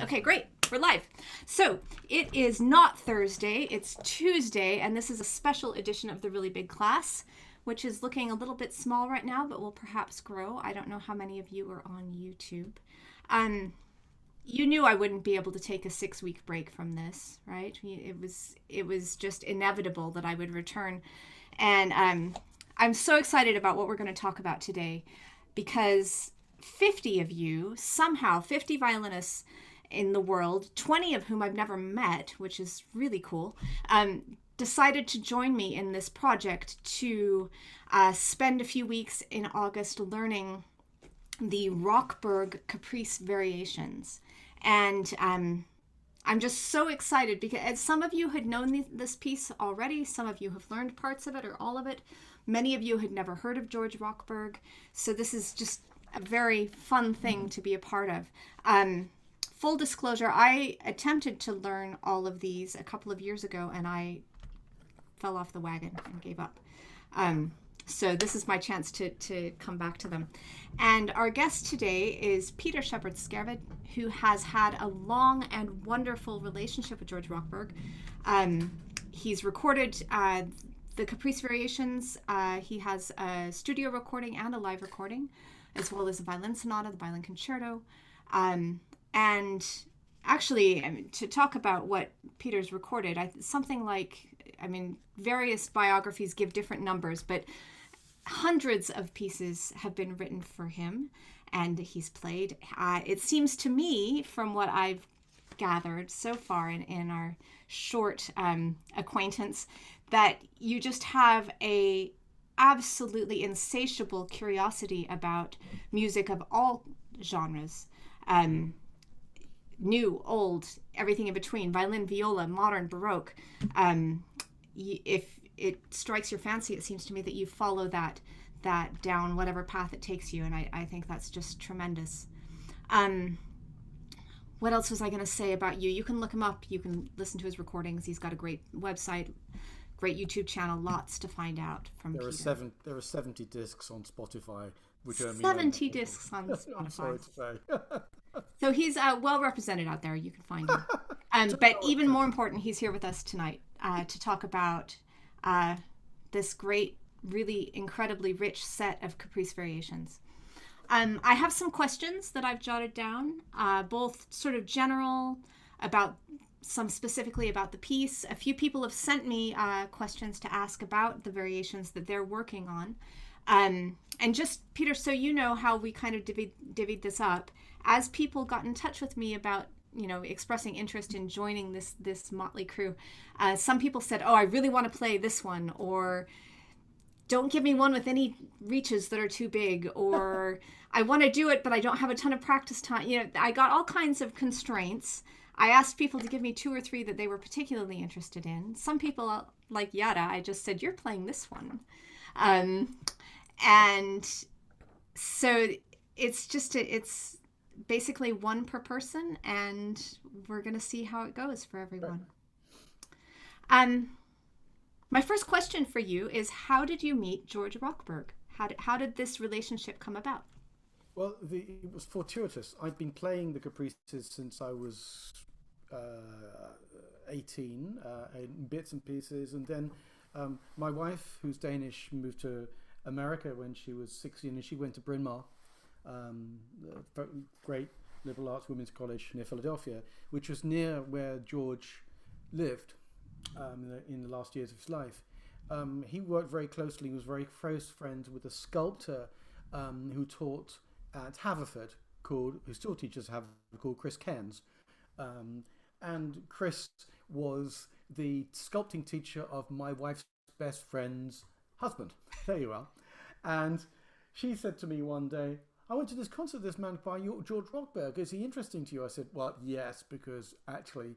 Okay, great. We're live. So it is not Thursday, it's Tuesday, and this is a special edition of the Really Big Class, which is looking a little bit small right now, but will perhaps grow. I don't know how many of you are on YouTube. You knew I wouldn't be able to take a 6-week break from this, right? It was just inevitable that I would return. And I'm so excited about what we're going to talk about today because 50 of you, somehow 50 violinists in the world, 20 of whom I've never met, which is really cool, decided to join me in this project to spend a few weeks in August learning the Rochberg Caprice variations. And I'm just so excited because some of you had known this piece already. Some of you have learned parts of it or all of it. Many of you had never heard of George Rochberg. So this is just a very fun thing to be a part of. Full disclosure, I attempted to learn all of these a couple of years ago and I fell off the wagon and gave up. So this is my chance to come back to them. And our guest today is Peter Sheppard Skærved, who has had a long and wonderful relationship with George Rochberg. He's recorded the Caprice variations. He has a studio recording and a live recording, as well as a violin sonata, the violin concerto. And actually, to talk about what Peter's recorded, various biographies give different numbers, but hundreds of pieces have been written for him and he's played. It seems to me, from what I've gathered so far in our short acquaintance, that you just have a absolutely insatiable curiosity about music of all genres. New, old, everything in between, violin, viola, modern, baroque. If it strikes your fancy, it seems to me that you follow that down whatever path it takes you, and I think that's just tremendous. What else was I going to say about you? You can look him up. You can listen to his recordings. He's got a great website, great YouTube channel, lots to find out from Peter. There are 70 discs on Spotify. Which 70 discs on Spotify. I'm sorry to say. So he's well represented out there. You can find him. But even more important, he's here with us tonight to talk about this great, really incredibly rich set of Caprice variations. I have some questions that I've jotted down, both sort of general, about some specifically about the piece. A few people have sent me questions to ask about the variations that they're working on. And just, Peter, so you know how we kind of divvied this up, as people got in touch with me about, expressing interest in joining this motley crew, some people said, oh, I really want to play this one, or don't give me one with any reaches that are too big, or I want to do it, but I don't have a ton of practice time. I got all kinds of constraints. I asked people to give me 2 or 3 that they were particularly interested in. Some people, like Yada, I just said, you're playing this one. And so it's basically one per person, and we're going to see how it goes for everyone. My first question for you is, how did you meet George Rochberg? How did this relationship come about? Well, it was fortuitous. I'd been playing the Caprices since I was 18 in bits and pieces, and then my wife, who's Danish, moved to America when she was 16, and she went to Bryn Mawr, great liberal arts women's college near Philadelphia, which was near where George lived in the last years of his life. He worked very closely, he was very close friends with a sculptor who taught at Haverford, who still teaches at Haverford, called Chris Cairns. And Chris was the sculpting teacher of my wife's best friend's husband. There you are. And she said to me one day, I went to this concert, this man by George Rochberg. Is he interesting to you? I said, well, yes, because actually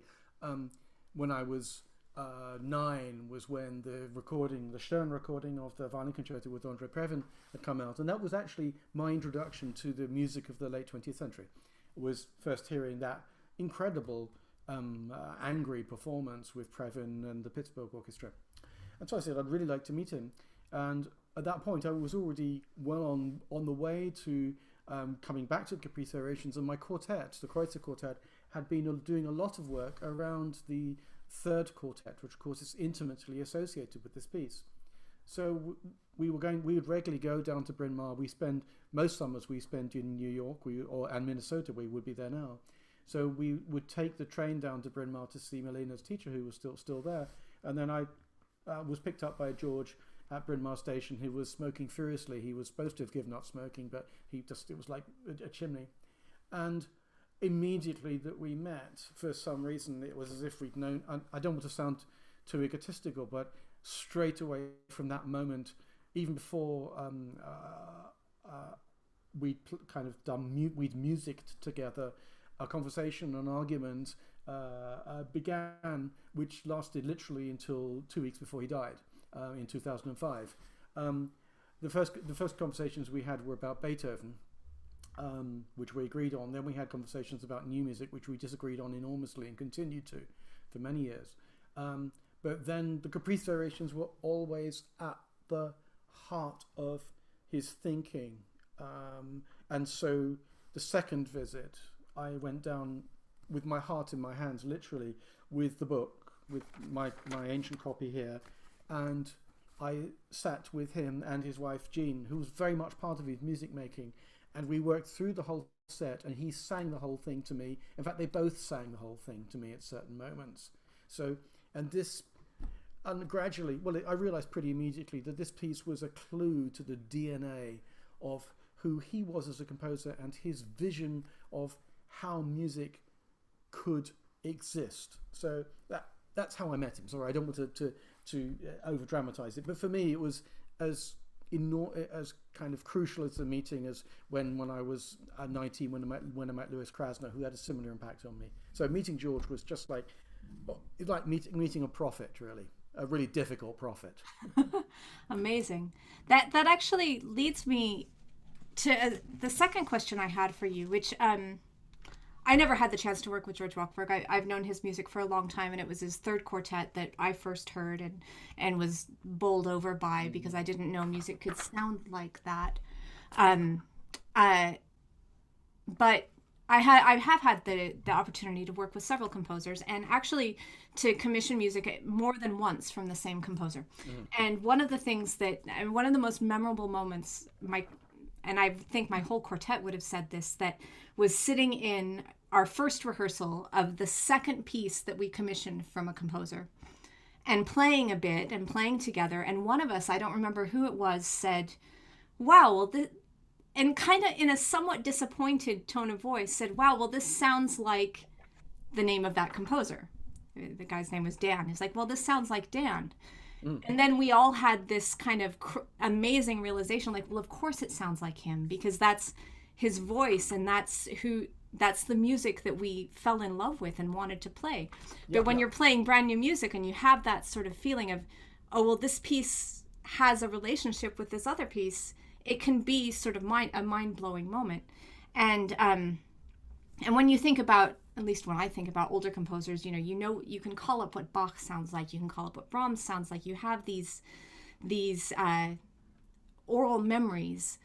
when I was 9 was when the Stern recording of the violin concerto with Andre Previn had come out. And that was actually my introduction to the music of the late 20th century, was first hearing that incredible angry performance with Previn and the Pittsburgh Orchestra. And so I said, I'd really like to meet him. And at that point, I was already well on the way to coming back to the Caprice variations, and my quartet, the Kreutzer Quartet, had been doing a lot of work around the third quartet, which of course is intimately associated with this piece. So we would regularly go down to Bryn Mawr. Most summers we spend in New York and Minnesota. We would be there now. So we would take the train down to Bryn Mawr to see Melina's teacher, who was still there. And then I was picked up by George at Bryn Mawr Station, who was smoking furiously. He was supposed to have given up smoking, but it was like a chimney. And immediately that we met, for some reason, it was as if we'd known. I don't want to sound too egotistical, but straight away from that moment, even before we'd we'd musicked together, a conversation, an argument began, which lasted literally until 2 weeks before he died in 2005. The first conversations we had were about Beethoven, which we agreed on. Then we had conversations about new music, which we disagreed on enormously and continued to for many years. But then the Caprice variations were always at the heart of his thinking. And so the second visit, I went down with my heart in my hands, literally, with the book, with my ancient copy here, and I sat with him and his wife Jean, who was very much part of his music making, and we worked through the whole set, and he sang the whole thing to me. In fact, they both sang the whole thing to me at certain moments. So, and gradually, I realized pretty immediately that this piece was a clue to the DNA of who he was as a composer and his vision of how music could exist. So that's how I met him. Sorry, I don't want to over dramatize it, but for me it was as kind of crucial as a meeting as when I was 19 when I met Louis Krasner, who had a similar impact on me. So meeting George was just like meeting a prophet, really. A really difficult prophet. Amazing. That actually leads me to the second question I had for you, which I never had the chance to work with George Rochberg. I've known his music for a long time, and it was his third quartet that I first heard and was bowled over by because I didn't know music could sound like that. But I have had the opportunity to work with several composers and actually to commission music more than once from the same composer. And one of the most memorable moments, and I think my whole quartet would have said this, that was sitting in our first rehearsal of the second piece that we commissioned from a composer and playing a bit and playing together. And one of us, I don't remember who it was, said, wow, well, and kind of in a somewhat disappointed tone of voice said, wow, well, this sounds like the name of that composer. The guy's name was Dan. He's like, well, this sounds like Dan. And then we all had this kind of amazing realization, like, well, of course it sounds like him, because that's his voice and that's the music that we fell in love with and wanted to play. But when you're playing brand new music and you have that sort of feeling of, oh, well, this piece has a relationship with this other piece, it can be sort of a mind-blowing moment. And when you think about, at least when I think about older composers, you can call up what Bach sounds like, you can call up what Brahms sounds like. You have these oral memories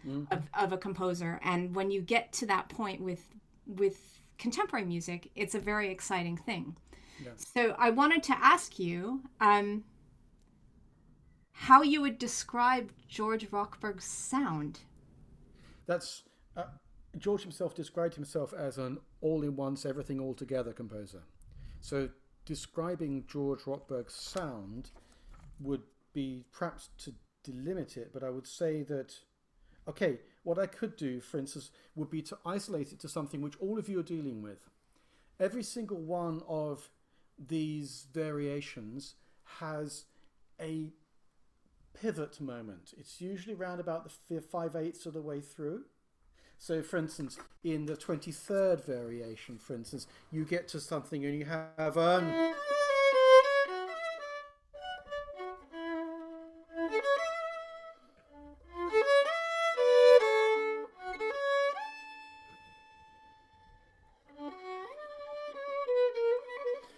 of a composer, and when you get to that point with contemporary music, it's a very exciting thing. Yeah. So I wanted to ask you how you would describe George Rochberg's sound. That's George himself described himself as an all-in-once, everything all-together composer. So describing George Rochberg's sound would be perhaps to delimit it, but I would say that, okay, what I could do, for instance, would be to isolate it to something which all of you are dealing with. Every single one of these variations has a pivot moment. It's usually around about the 5/8 of the way through. So, for instance, in the 23rd variation, for instance, you get to something and you have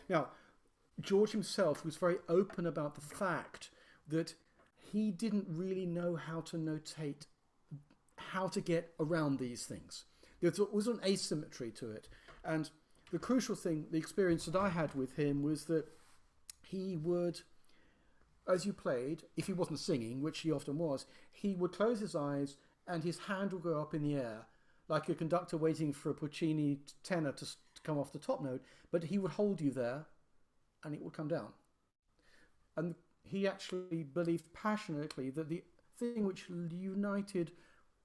Now, George himself was very open about the fact that he didn't really know how to notate, how to get around these things. There was an asymmetry to it. And the crucial thing, the experience that I had with him was that he would, as you played, if he wasn't singing, which he often was, he would close his eyes and his hand would go up in the air, like a conductor waiting for a Puccini tenor to come off the top note, but he would hold you there and it would come down. And he actually believed passionately that the thing which united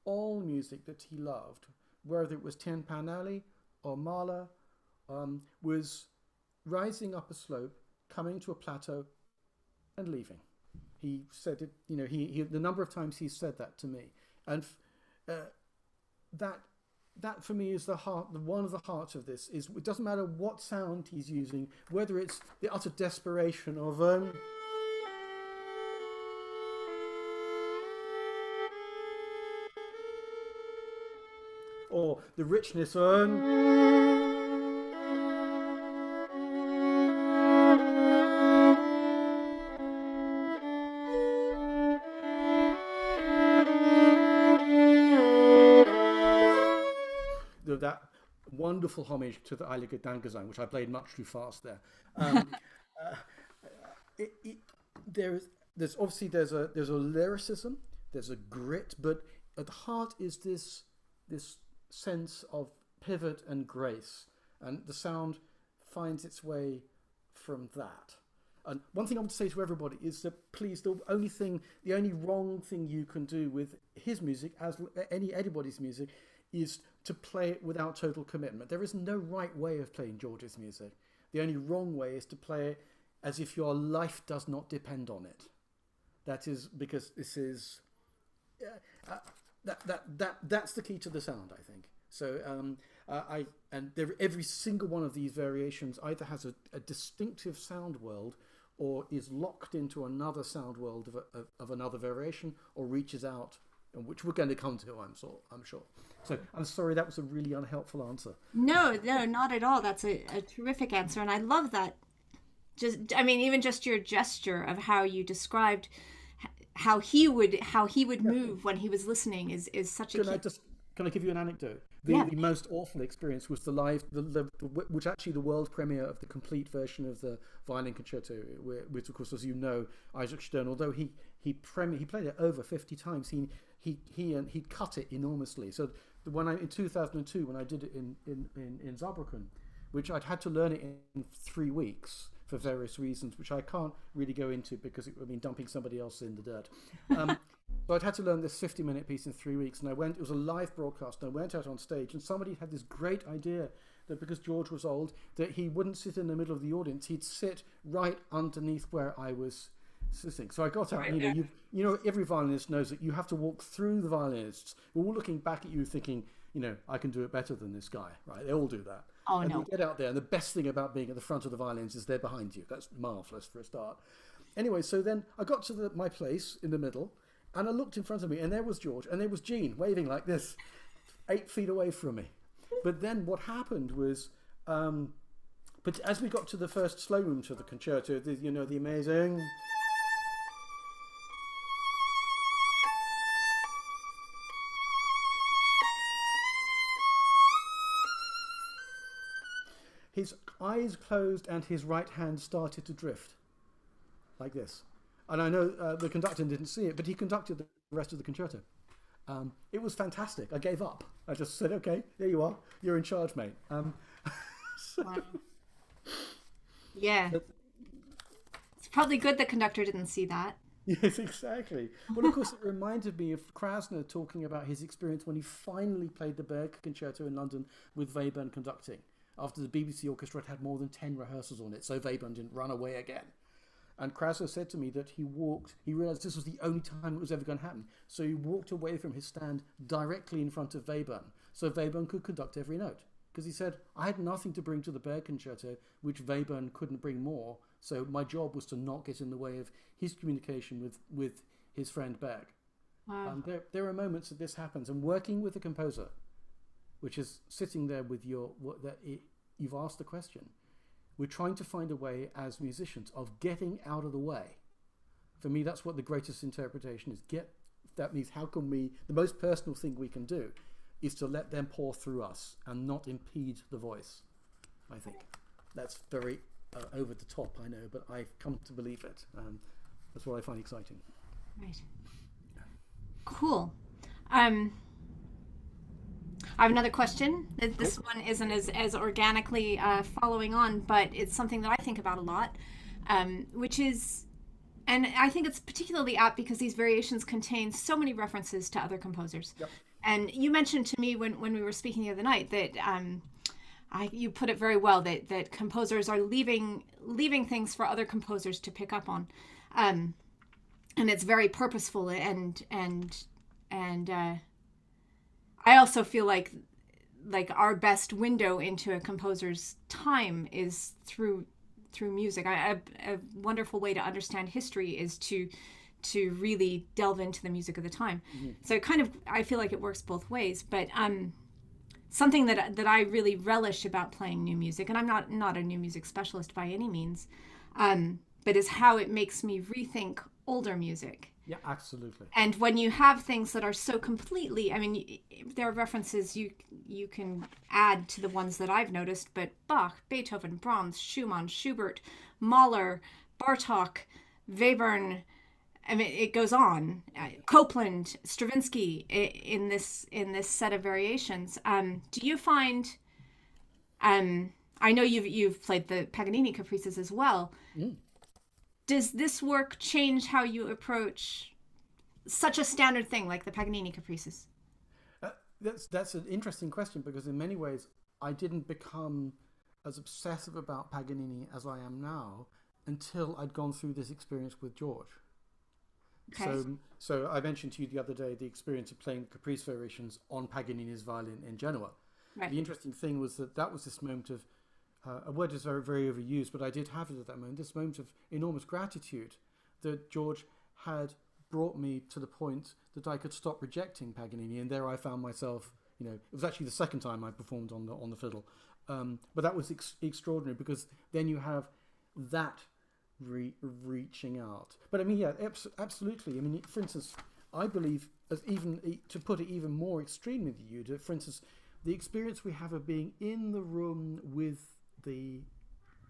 all music that he loved, whether it was Tin Pan Alley or Mahler, was rising up a slope, coming to a plateau, and leaving. He said it, you know, he the number of times he said that to me, and that for me is the heart, one of the hearts of this. Is it doesn't matter what sound he's using, whether it's the utter desperation of or the richness that wonderful homage to the Heilige Dankgesang, which I played much too fast there. There's obviously there's a lyricism, there's a grit, but at the heart is this sense of pivot and grace, and the sound finds its way from that. And one thing I would say to everybody is that please, the only wrong thing you can do with his music, as anybody's music, is to play it without total commitment. There is no right way of playing George's music. The only wrong way is to play it as if your life does not depend on it. That is because this is that's the key to the sound, I think. So every single one of these variations either has a distinctive sound world, or is locked into another sound world of another variation, or reaches out, which we're going to come to, I'm sure. So I'm sorry, that was a really unhelpful answer. No, not at all. That's a terrific answer, and I love that. Even just your gesture of how you described how he would move when he was listening is such a. Can I give you an anecdote? The most awful experience was which actually the world premiere of the complete version of the violin concerto, which of course, as you know, Isaac Stern, although he played it over 50 times, he cut it enormously. So in 2002, when I did it in Saarbrücken, which I'd had to learn it in 3 weeks for various reasons, which I can't really go into because it would mean dumping somebody else in the dirt. So I'd had to learn this 50-minute piece in 3 weeks, and it was a live broadcast, and I went out on stage, and somebody had this great idea that because George was old, that he wouldn't sit in the middle of the audience, he'd sit right underneath where I was sitting. So I got out, you know, every violinist knows that you have to walk through the violinists. We're all looking back at you thinking, you know, I can do it better than this guy, right? They all do that. Oh, and no. you get out there, and the best thing about being at the front of the violins is they're behind you. That's marvellous for a start. Anyway, so then I got to my place in the middle, and I looked in front of me, and there was George, and there was Jean waving like this, 8 feet away from me. But then what happened was, but as we got to the first slow movement of the concerto, the amazing. His eyes closed and his right hand started to drift, like this. And I know the conductor didn't see it, but he conducted the rest of the concerto. It was fantastic. I gave up. I just said, okay, there you are. You're in charge, mate. Wow. Yeah. It's probably good the conductor didn't see that. Yes, exactly. Well, of course, it reminded me of Krasner talking about his experience when he finally played the Berg Concerto in London with Webern conducting, after the BBC orchestra had more than 10 rehearsals on it, so Webern didn't run away again. And Krasner said to me that he realised this was the only time it was ever going to happen. So he walked away from his stand directly in front of Webern, so Webern could conduct every note. Because he said, I had nothing to bring to the Berg Concerto, which Webern couldn't bring more, so my job was to not get in the way of his communication with his friend Berg. Wow. There are moments that this happens, and working with a composer, which is sitting there with you've asked the question. We're trying to find a way as musicians of getting out of the way. For me, that's what the greatest interpretation is. That means how can we, the most personal thing we can do is to let them pour through us and not impede the voice. I think that's very over the top, I know, but I've come to believe it. That's what I find exciting. Right. Cool. I have another question. This one isn't as organically following on, but it's something that I think about a lot, which is, and I think it's particularly apt because these variations contain so many references to other composers. Yep. And you mentioned to me when we were speaking the other night that you put it very well that composers are leaving things for other composers to pick up on, and it's very purposeful and I also feel like our best window into a composer's time is through music. A wonderful way to understand history is to really delve into the music of the time. Mm-hmm. So I feel like it works both ways. But something that I really relish about playing new music, and I'm not a new music specialist by any means, but is how it makes me rethink older music. Yeah, absolutely. And when you have things that are so completely, I mean, there are references you can add to the ones that I've noticed, but Bach, Beethoven, Brahms, Schumann, Schubert, Mahler, Bartók, Webern, I mean, it goes on. Copland, Stravinsky in this set of variations. Do you find? I know you've played the Paganini Caprices as well. Mm. Does this work change how you approach such a standard thing like the Paganini Caprices? That's an interesting question, because in many ways I didn't become as obsessive about Paganini as I am now until I'd gone through this experience with George. Okay. So I mentioned to you the other day the experience of playing Caprice variations on Paganini's violin in Genoa. Right. The interesting thing was that was this moment of a word is very, very overused, but I did have it at that moment, this moment of enormous gratitude that George had brought me to the point that I could stop rejecting Paganini. And there I found myself, it was actually the second time I performed on the fiddle. But that was extraordinary, because then you have that reaching out. But I mean, yeah, absolutely. I mean, for instance, I believe, to put it even more extremely with you, for instance, the experience we have of being in the room with the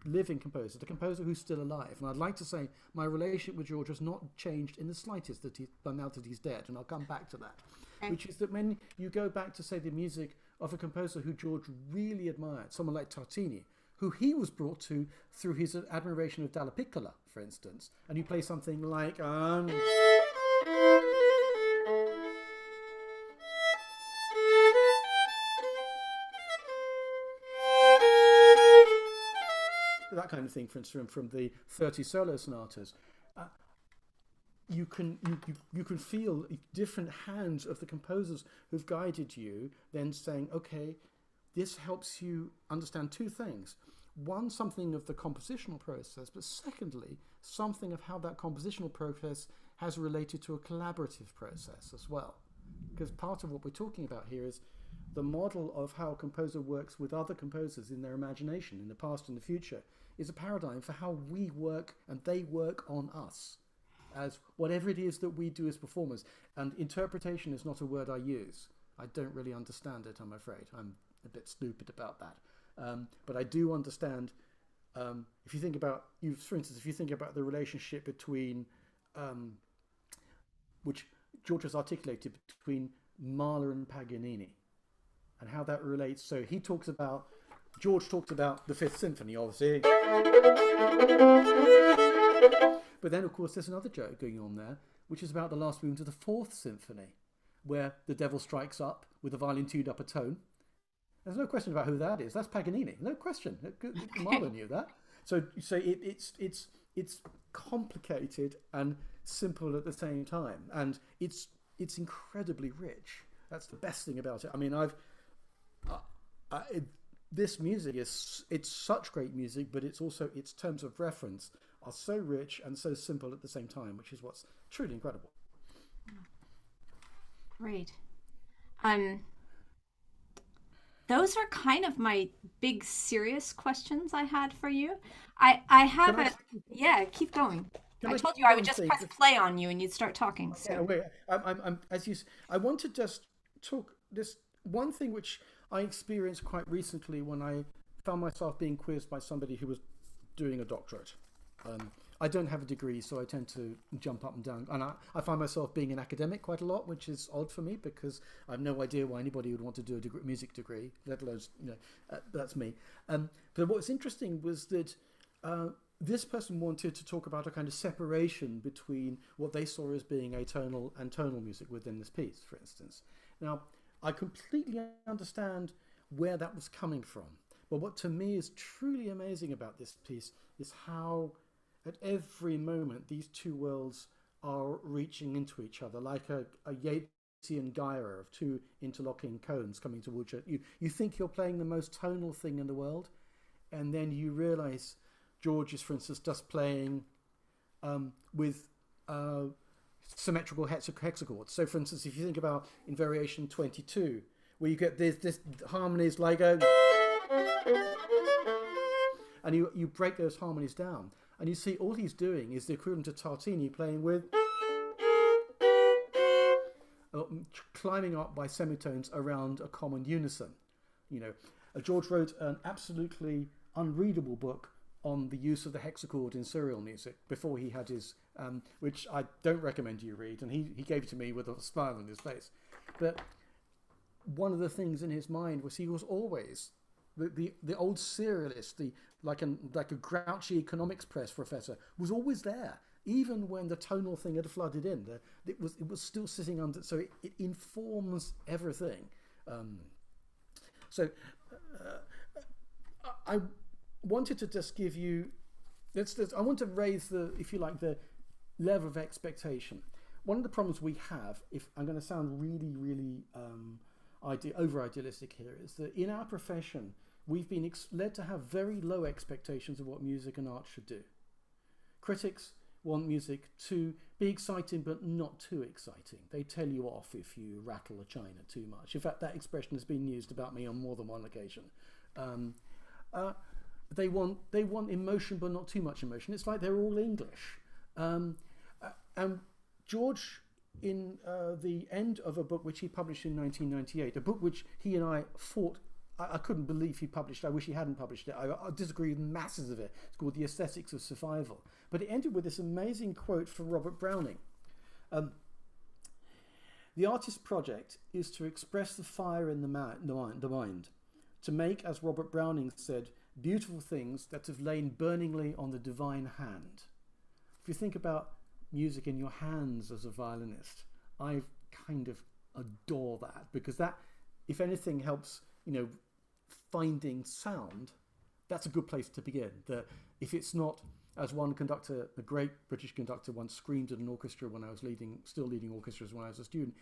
living composer, the composer who's still alive. And I'd like to say my relationship with George has not changed in the slightest now that he's dead, and I'll come back to that. Okay. Which is that when you go back to, say, the music of a composer who George really admired, someone like Tartini, who he was brought to through his admiration of Dalla Piccola, for instance, and you play something like that kind of thing, for instance, from the 30 solo sonatas, you can feel different hands of the composers who've guided you, then saying, okay, this helps you understand two things. One, something of the compositional process, but secondly, something of how that compositional process has related to a collaborative process as well. Because part of what we're talking about here is the model of how a composer works with other composers in their imagination, in the past and the future, is a paradigm for how we work and they work on us, as whatever it is that we do as performers. And interpretation is not a word I use. I don't really understand it, I'm afraid. I'm a bit stupid about that. But I do understand, if you think about, for instance, if you think about the relationship between, which George has articulated, between Mahler and Paganini, and how that relates. So George talks about the Fifth Symphony, obviously. But then, of course, there's another joke going on there, which is about the last movement of the Fourth Symphony, where the devil strikes up with the violin tuned up a tone. There's no question about who that is. That's Paganini. No question. Mahler knew that. So it's complicated and simple at the same time, and it's incredibly rich. That's the best thing about it. I mean, this music it's such great music, but it's also its terms of reference are so rich and so simple at the same time, which is what's truly incredible. Great. Those are kind of my big serious questions I had for you. I have yeah, keep going. I told you I would just press play on you and you'd start talking. So. Yeah, wait, I want to just talk this one thing which I experienced quite recently when I found myself being quizzed by somebody who was doing a doctorate. I don't have a degree, so I tend to jump up and down. And I find myself being an academic quite a lot, which is odd for me because I have no idea why anybody would want to do a music degree, let alone, that's me. But what's interesting was that this person wanted to talk about a kind of separation between what they saw as being atonal and tonal music within this piece, for instance. Now, I completely understand where that was coming from. But what to me is truly amazing about this piece is how at every moment these two worlds are reaching into each other, like a Yeatsian gyre of two interlocking cones coming towards you. You think you're playing the most tonal thing in the world, and then you realize George is, for instance, just playing with symmetrical hexachords. So, for instance, if you think about in variation 22, where you get this harmonies like a... and you break those harmonies down, and you see all he's doing is the equivalent of Tartini playing with climbing up by semitones around a common unison. George wrote an absolutely unreadable book on the use of the hexachord in serial music before he had his, which I don't recommend you read, and he gave it to me with a smile on his face. But one of the things in his mind was he was always the old serialist, like a grouchy economics press professor, was always there, even when the tonal thing had flooded in. It was still sitting under, so it informs everything. I wanted to just give you, I want to raise the, if you like, the level of expectation. One of the problems we have, if I'm going to sound really, really over-idealistic here, is that in our profession, we've been led to have very low expectations of what music and art should do. Critics want music to be exciting, but not too exciting. They tell you off if you rattle a china too much. In fact, that expression has been used about me on more than one occasion. They want emotion, but not too much emotion. It's like they're all English. And George, in the end of a book which he published in 1998, a book which he and I fought, I couldn't believe he published. I wish he hadn't published it. I disagree with masses of it. It's called The Aesthetics of Survival. But it ended with this amazing quote from Robert Browning. The artist's project is to express the fire in the mind, to make, as Robert Browning said, beautiful things that have lain burningly on the divine hand. If you think about music in your hands as a violinist, I kind of adore that, because that, if anything, helps, finding sound. That's a good place to begin. That if it's not, as one conductor, a great British conductor, once screamed at an orchestra when I was still leading orchestras when I was a student,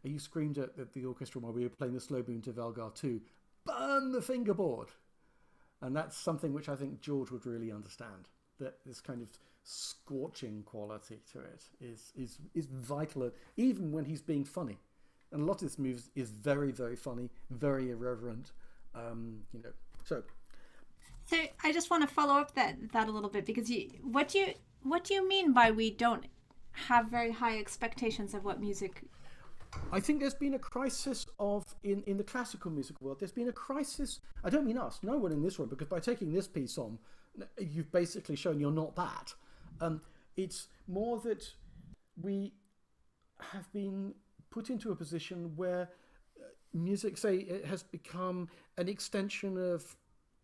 he screamed at the orchestra while we were playing the slow boom to Valgar 2, "Burn the fingerboard!" And that's something which I think George would really understand, that this kind of scorching quality to it is vital, even when he's being funny. And a lot of this music is very, very funny, very irreverent, So I just want to follow up that a little bit, because what do you mean by we don't have very high expectations of what music? I think there's been a crisis in the classical music world. There's been a crisis. I don't mean us, no one in this room, because by taking this piece on, you've basically shown you're not that. It's more that we have been put into a position where music, say, it has become an extension of,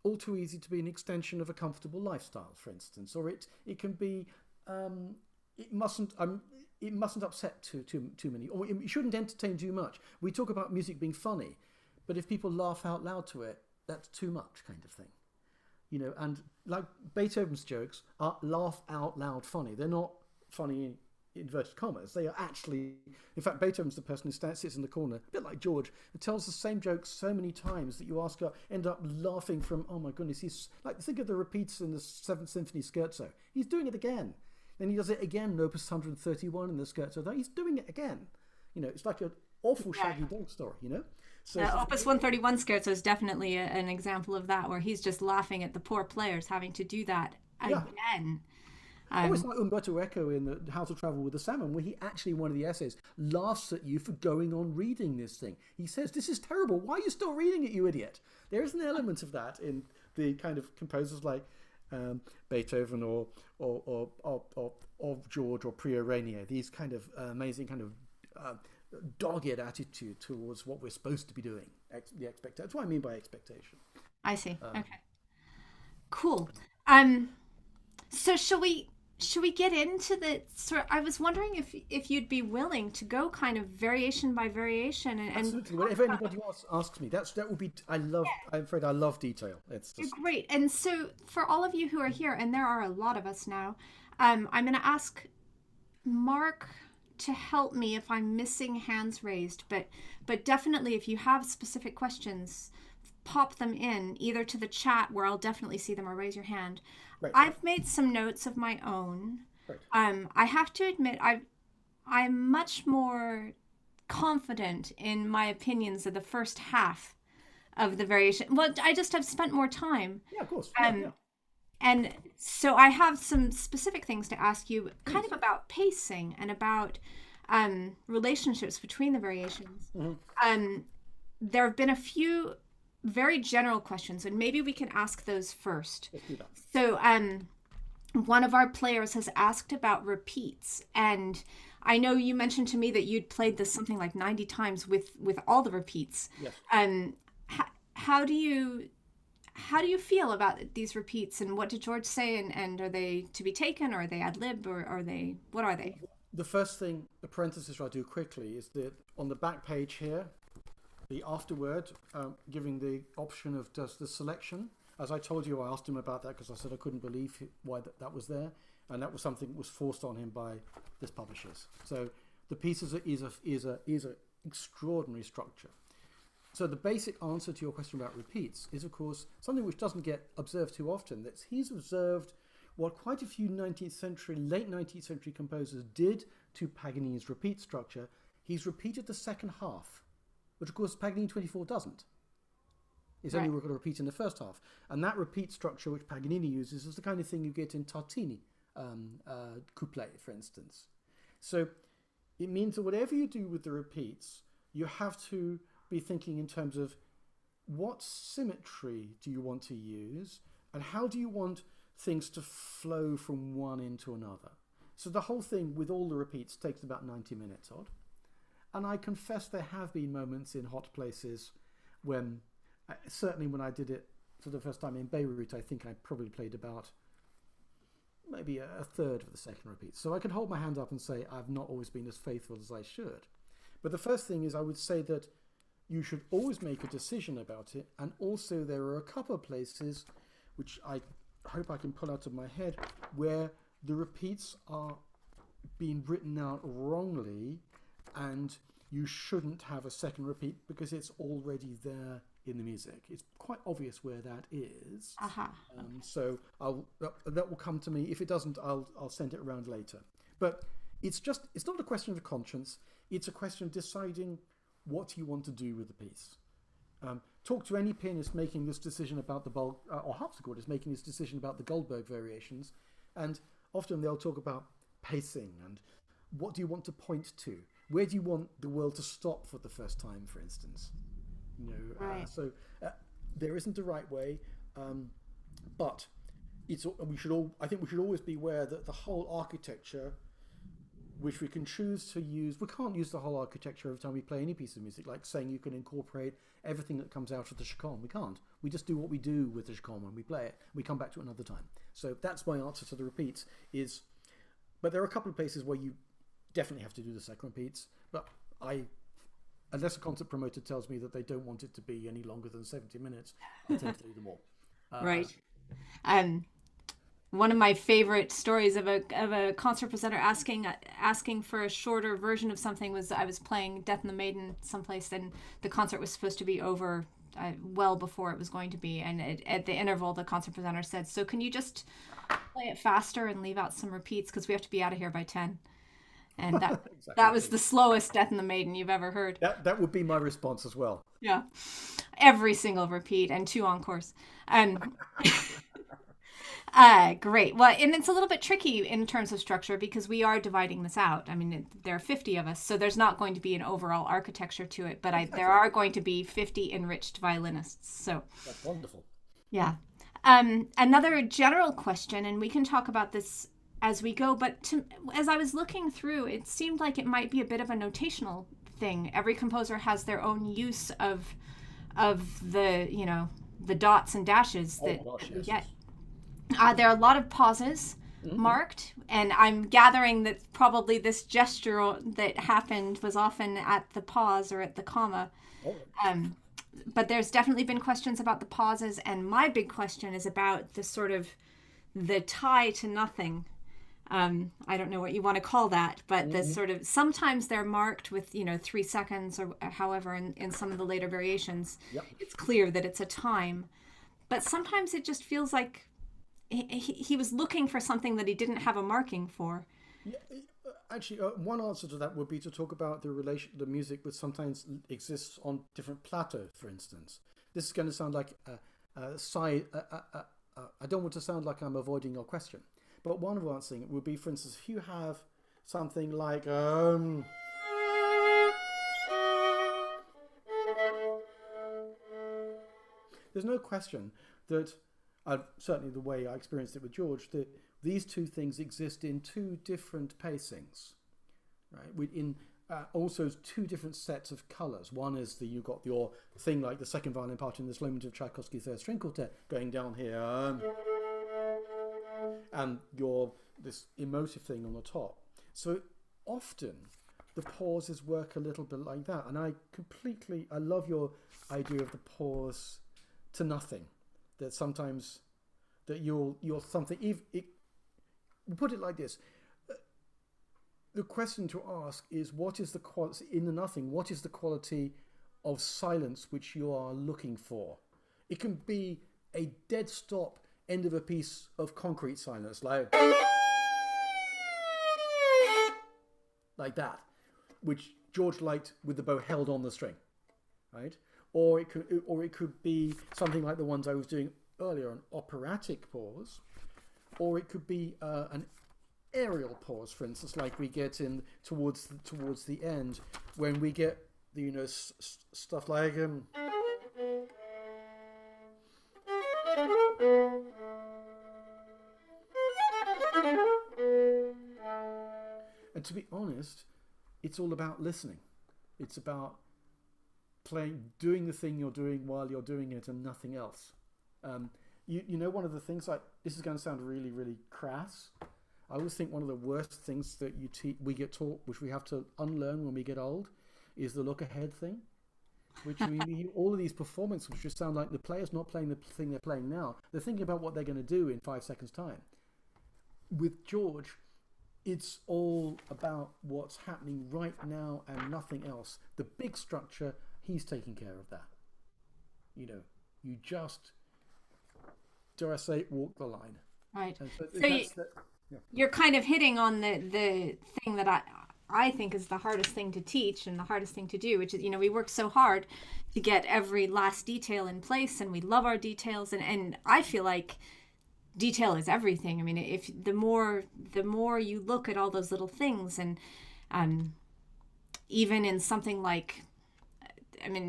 all too easy to be an extension of a comfortable lifestyle, for instance, or it can be, it mustn't upset too many, or it shouldn't entertain too much. We talk about music being funny, but if people laugh out loud to it, that's too much, kind of thing. And like Beethoven's jokes are laugh out loud funny. They're not funny in inverted commas. They are actually, in fact, Beethoven's the person who sits in the corner, a bit like George, who tells the same jokes so many times that you end up laughing from, oh my goodness, he's like, think of the repeats in the 7th Symphony Scherzo. He's doing it again. Then he does it again in Opus 131 in the Scherzo. He's doing it again. It's like an awful Shaggy Dog story, So Opus 131 Scherzo is definitely an example of that, where he's just laughing at the poor players having to do that again. It's like Umberto Eco in the How to Travel with the Salmon, where he actually, in one of the essays, laughs at you for going on reading this thing. He says, "This is terrible. Why are you still reading it, you idiot?" There is an element of that in the kind of composers like Beethoven or George or Priya Rainier, these kind of amazing kind of dogged attitude towards what we're supposed to be doing. The expectation. That's what I mean by expectation. I see. Okay. Cool. So should we get into the sort? I was wondering if you'd be willing to go kind of variation by variation and absolutely. Whatever anybody asks me, that would be. I'm afraid I love detail. It's just great. And so for all of you who are here, and there are a lot of us now, I'm going to ask Mark to help me if I'm missing hands raised, but definitely if you have specific questions, pop them in either to the chat where I'll definitely see them, or raise your hand. Right. I've made some notes of my own. Right. I have to admit I'm much more confident in my opinions of the first half of the variation. Well, I just have spent more time. Yeah, of course. And so I have some specific things to ask you, kind of about pacing and about relationships between the variations. Mm-hmm. There have been a few very general questions, and maybe we can ask those first. So one of our players has asked about repeats, and I know you mentioned to me that you'd played this something like 90 times with all the repeats. Yes. How do you feel about these repeats, and what did George say, and are they to be taken, or are they ad lib, or what are they? The first thing, the parenthesis I do quickly, is that on the back page here, the afterword, giving the option of does the selection. As I told you, I asked him about that because I said I couldn't believe why that was there, and that was something that was forced on him by this publishers. So the piece is a extraordinary structure. So the basic answer to your question about repeats is, of course, something which doesn't get observed too often. That he's observed what quite a few late 19th century composers did to Paganini's repeat structure. He's repeated the second half, which of course Paganini 24 doesn't. It's only got to repeat in the first half. And that repeat structure which Paganini uses is the kind of thing you get in Tartini couplet, for instance. So it means that whatever you do with the repeats, you have to be thinking in terms of what symmetry do you want to use, and how do you want things to flow from one into another. So the whole thing with all the repeats takes about 90 minutes odd. And I confess there have been moments in hot places when, certainly when I did it for the first time in Beirut, I think I probably played about maybe a third of the second repeat. So I can hold my hand up and say I've not always been as faithful as I should. But the first thing is, I would say that you should always make a decision about it. And also there are a couple of places which I hope I can pull out of my head where the repeats are being written out wrongly, and you shouldn't have a second repeat because it's already there in the music. It's quite obvious where that is. So that will come to me. If it doesn't, I'll send it around later. But it's not a question of conscience. It's a question of deciding what you want to do with the piece. Talk to any pianist making this decision about the or harpsichordist making this decision about the Goldberg variations, and often they'll talk about pacing and what do you want to point to. Where do you want the world to stop for the first time, for instance? So there isn't a right way, but I think we should always be aware that the whole architecture, which we can choose to use, we can't use the whole architecture every time we play any piece of music, like saying you can incorporate everything that comes out of the chaconne. We can't. We just do what we do with the chaconne when we play it. We come back to it another time. So that's my answer to the repeats. But there are a couple of places where you definitely have to do the second repeats. But unless a concert promoter tells me that they don't want it to be any longer than 70 minutes, I tend to do them all. Right. One of my favorite stories of a concert presenter asking for a shorter version of something was, I was playing Death and the Maiden someplace, and the concert was supposed to be over well before it was going to be, and at the interval the concert presenter said, so can you just play it faster and leave out some repeats because we have to be out of here by 10. And that exactly. That was the slowest Death and the Maiden you've ever heard. That would be my response as well. Yeah, every single repeat and 2 encores. Great. Well, and it's a little bit tricky in terms of structure because we are dividing this out. I mean, there are 50 of us, so there's not going to be an overall architecture to it, but there are going to be 50 enriched violinists. So that's wonderful. Yeah. Another general question, and we can talk about this as we go, but as I was looking through, it seemed like it might be a bit of a notational thing. Every composer has their own use of the, the dots and dashes Oh that, gosh, that we yes. get. There are a lot of pauses Mm-hmm. marked, and I'm gathering that probably this gesture that happened was often at the pause or at the comma. Oh, But there's definitely been questions about the pauses, and my big question is about the sort of the tie to nothing. I don't know what you want to call that, but the mm-hmm. sort of sometimes they're marked with 3 seconds or however in some of the later variations. Yep. It's clear that it's a time, but sometimes it just feels like he was looking for something that he didn't have a marking for. Yeah, actually, one answer to that would be to talk about the music which sometimes exists on different plateaus, for instance. This is going to sound like a side. I don't want to sound like I'm avoiding your question, but one answer would be, for instance, if you have something like there's no question that certainly the way I experienced it with George, that these two things exist in two different pacings, right? In also two different sets of colours. One is you got your thing like the second violin part in this Lament of Tchaikovsky's Third String Quartet going down here, and your this emotive thing on the top. So often the pauses work a little bit like that, and I love your idea of the pause to nothing. That sometimes that you're something. We'll put it like this: the question to ask is, what is the quality in the nothing? What is the quality of silence which you are looking for? It can be a dead stop end of a piece of concrete silence, like that, which George liked with the bow held on the string, right? Or it could be something like the ones I was doing earlier, an operatic pause, or it could be an aerial pause, for instance, like we get in towards the end when we get stuff like and to be honest, it's all about listening. It's about doing the thing you're doing while you're doing it and nothing else. One of the things, like, this is going to sound really, really crass. I always think one of the worst things that we get taught, which we have to unlearn when we get old, is the look ahead thing. Which all of these performances, which just sound like the player's not playing the thing they're playing now. They're thinking about what they're going to do in 5 seconds' time. With George, it's all about what's happening right now and nothing else. The big structure, he's taking care of that. You just, dare I say, walk the line. Right. So you're kind of hitting on the thing that I think is the hardest thing to teach and the hardest thing to do, which is, we work so hard to get every last detail in place, and we love our details, and I feel like detail is everything. I mean, if the more you look at all those little things, and even in something like,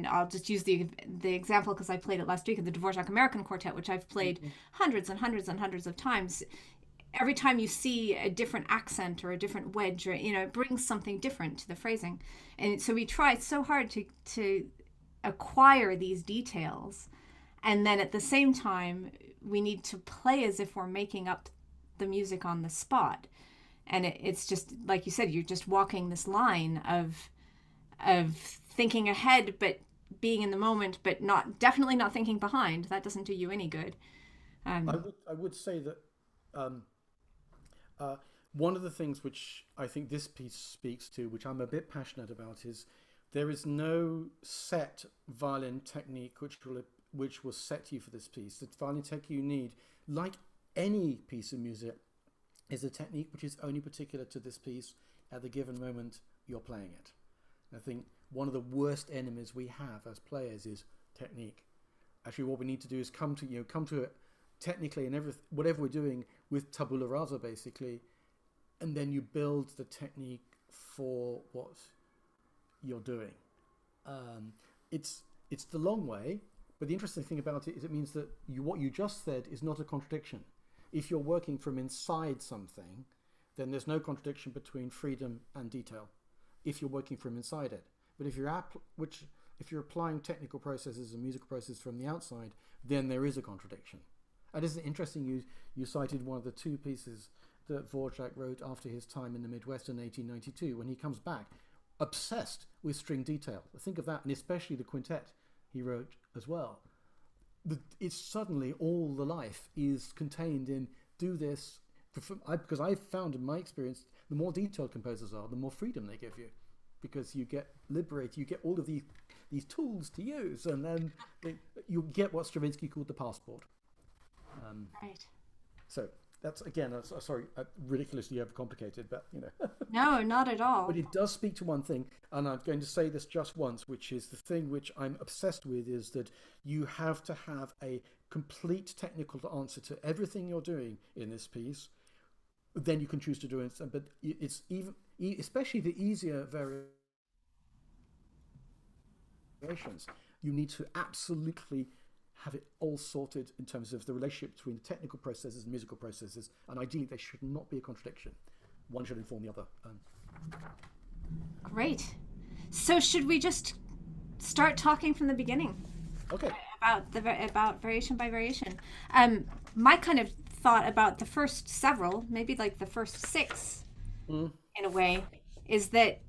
I'll just use the example because I played it last week of the Dvorak American Quartet, which I've played hundreds and hundreds and hundreds of times. Every time you see a different accent or a different wedge, or it brings something different to the phrasing, and so we try so hard to acquire these details, and then at the same time we need to play as if we're making up the music on the spot, and it's just like you said, you're just walking this line of thinking ahead but being in the moment, but definitely not thinking behind. That doesn't do you any good. I would say that one of the things which I think this piece speaks to, which I'm a bit passionate about, is there is no set violin technique which will set you for this piece. The violin technique you need, like any piece of music, is a technique which is only particular to this piece at the given moment you're playing it. I think one of the worst enemies we have as players is technique. Actually, what we need to do is come to it technically and whatever we're doing with tabula rasa, basically, and then you build the technique for what you're doing. It's the long way, But the interesting thing about it is it means that what you just said is not a contradiction. If you're working from inside something, then there's no contradiction between freedom and detail if you're working from inside it. But if you're applying technical processes and musical processes from the outside, then there is a contradiction. And isn't it interesting you cited one of the two pieces that Dvorak wrote after his time in the Midwest in 1892, when he comes back obsessed with string detail. Think of that, and especially the quintet he wrote as well. It's suddenly all the life is contained in do this, because I've found in my experience, the more detailed composers are, the more freedom they give you, because you get liberated, you get all of these tools to use, and then you get what Stravinsky called the passport. Right. So that's, again, sorry, ridiculously overcomplicated, but you know. No, not at all. But it does speak to one thing, and I'm going to say this just once, which is the thing which I'm obsessed with, is that you have to have a complete technical answer to everything you're doing in this piece. Then you can choose to do it, but it's even, especially the easier variations, you need to absolutely have it all sorted in terms of the relationship between the technical processes and musical processes, and ideally they should not be a contradiction. One should inform the other. Great. So should we just start talking from the beginning? Okay. About variation by variation. My kind of thought about the first several, maybe like the first six, in a way, is that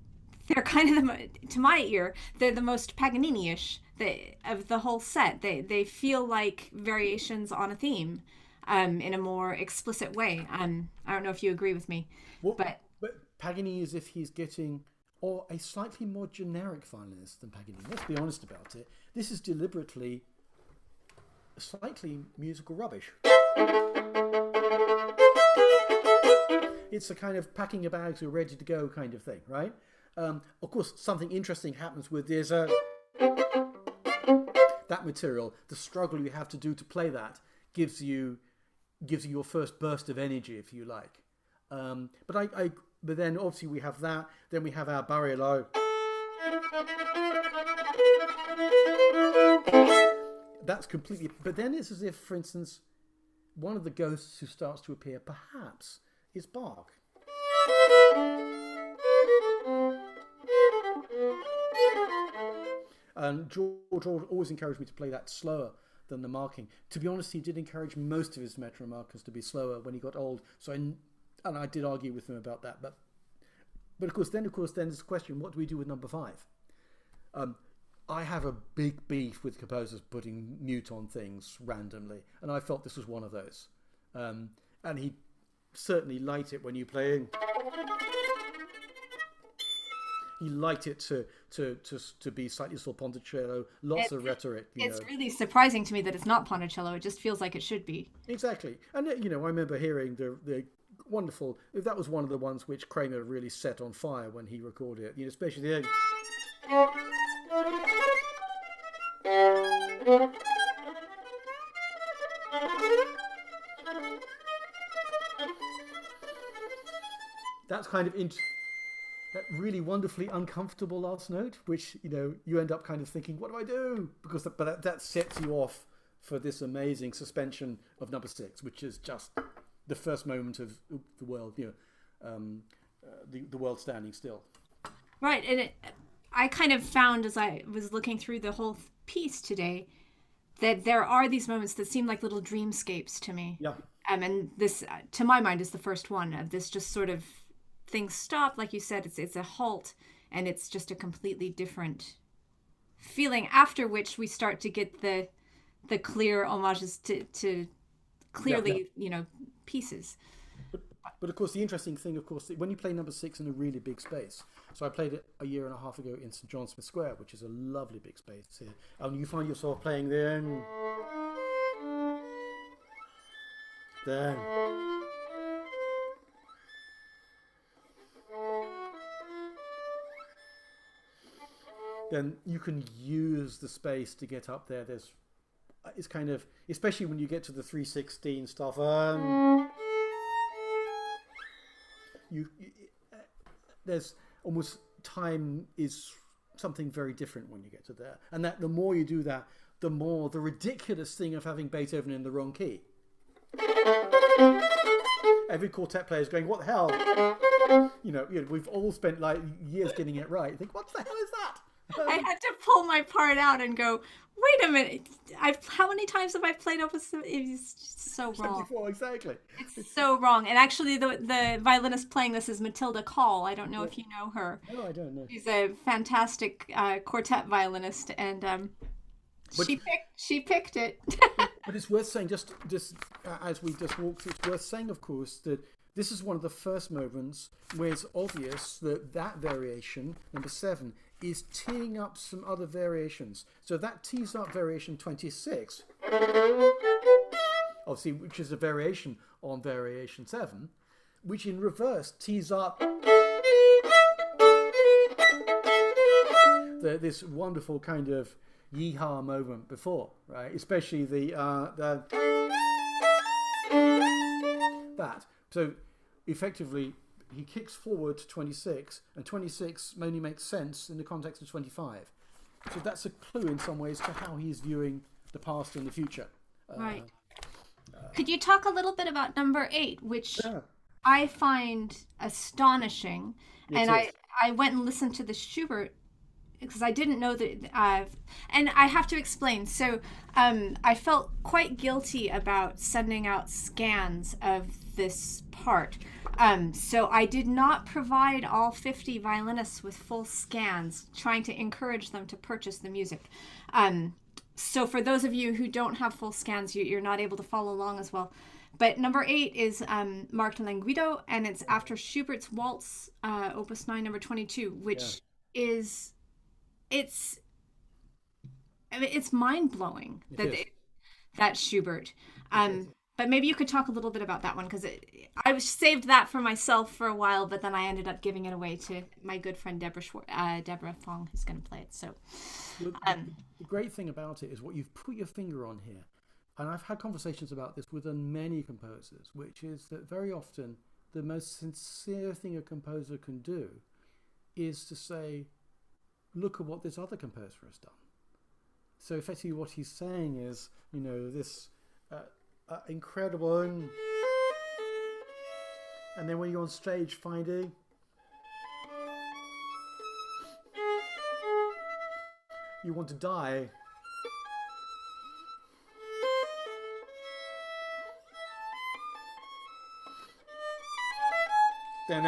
they're kind of to my ear, they're the most Paganini-ish of the whole set. They feel like variations on a theme, in a more explicit way. I don't know if you agree with me, but Paganini is if he's getting, or a slightly more generic violinist than Paganini. Let's be honest about it. This is deliberately slightly musical rubbish. It's a kind of packing your bags, you're ready to go kind of thing, right? Of course, something interesting happens with this. That material, the struggle you have to do to play that gives you your first burst of energy, if you like. But then obviously we have that. Then we have our barrier low. That's completely. But then it's as if, for instance, one of the ghosts who starts to appear, perhaps, is Bach. And George always encouraged me to play that slower than the marking. To be honest, he did encourage most of his metronome markers to be slower when he got old. And I did argue with him about that. But of course, then there's the question: what do we do with number 5? I have a big beef with composers putting mute on things randomly, and I felt this was one of those. And he certainly liked it when you play. He liked it to be slightly sort of ponticello, lots of rhetoric. It's really surprising to me that it's not ponticello. It just feels like it should be. Exactly. And, I remember hearing the wonderful, that was one of the ones which Kramer really set on fire when he recorded it, especially the... That's kind of... that really wonderfully uncomfortable last note, which you end up kind of thinking, what do I do? Because that sets you off for this amazing suspension of number 6, which is just the first moment of the world, the world standing still. Right, and I kind of found as I was looking through the whole piece today that there are these moments that seem like little dreamscapes to me. Yeah. And this, to my mind, is the first one of this just sort of things stop, like you said, it's a halt, and it's just a completely different feeling, after which we start to get the clear homages to clearly pieces. But of course the interesting thing, of course, when you play number 6 in a really big space, so I played it a year and a half ago in St John Smith Square, which is a lovely big space here, and you find yourself playing there, then you can use the space to get up there. It's kind of, especially when you get to the 3/16 stuff, there's almost, time is something very different when you get to there, and that the more you do that, the more the ridiculous thing of having Beethoven in the wrong key. Every quartet player is going, what the hell? We've all spent like years getting it right. You think, what the hell is that? I had to pull my part out and go, wait a minute. How many times have I played Opus? It's so wrong. 74, exactly. It's so wrong. And actually, the violinist playing this is Matilda Call. I don't know if you know her. No, I don't know. She's a fantastic quartet violinist, and she picked it. But it's worth saying, just as we just walked through, it's worth saying, of course, that this is one of the first moments where it's obvious that variation, number 7, is teeing up some other variations. So that tees up variation 26, obviously, which is a variation on variation 7, which in reverse tees up this wonderful kind of yeehaw moment before, right? Especially that. So effectively, he kicks forward to 26, and 26 only makes sense in the context of 25. So that's a clue in some ways to how he's viewing the past and the future. Right. Could you talk a little bit about number 8, which I find astonishing? And I went and listened to the Schubert because I didn't know that. And I have to explain. So I felt quite guilty about sending out scans of this part. So I did not provide all 50 violinists with full scans, trying to encourage them to purchase the music. So for those of you who don't have full scans, you're not able to follow along as well. But number 8 is marked Languido, and it's after Schubert's Waltz, Opus 9, number 22, which is, it's mind-blowing that Schubert. But maybe you could talk a little bit about that one, because I saved that for myself for a while, but then I ended up giving it away to my good friend Deborah Fong, who's going to play it. So, the great thing about it is what you've put your finger on here, and I've had conversations about this with many composers, which is that very often the most sincere thing a composer can do is to say, look at what this other composer has done. So effectively what he's saying is, this incredible, and then when you're on stage finding you want to die, then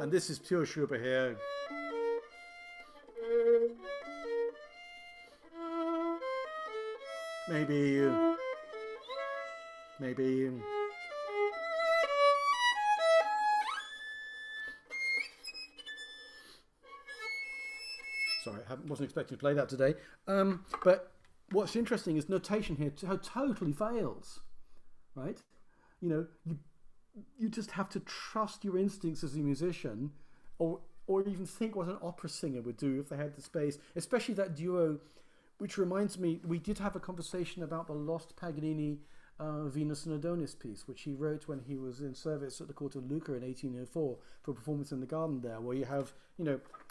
and this is pure Schubert here. Maybe. Sorry, I wasn't expecting to play that today. But what's interesting is notation here totally fails, right? You just have to trust your instincts as a musician, or even think what an opera singer would do if they had the space, especially that duo, which reminds me, we did have a conversation about the lost Paganini Venus and Adonis piece, which he wrote when he was in service at the court of Lucca in 1804 for a performance in the garden there, where you have,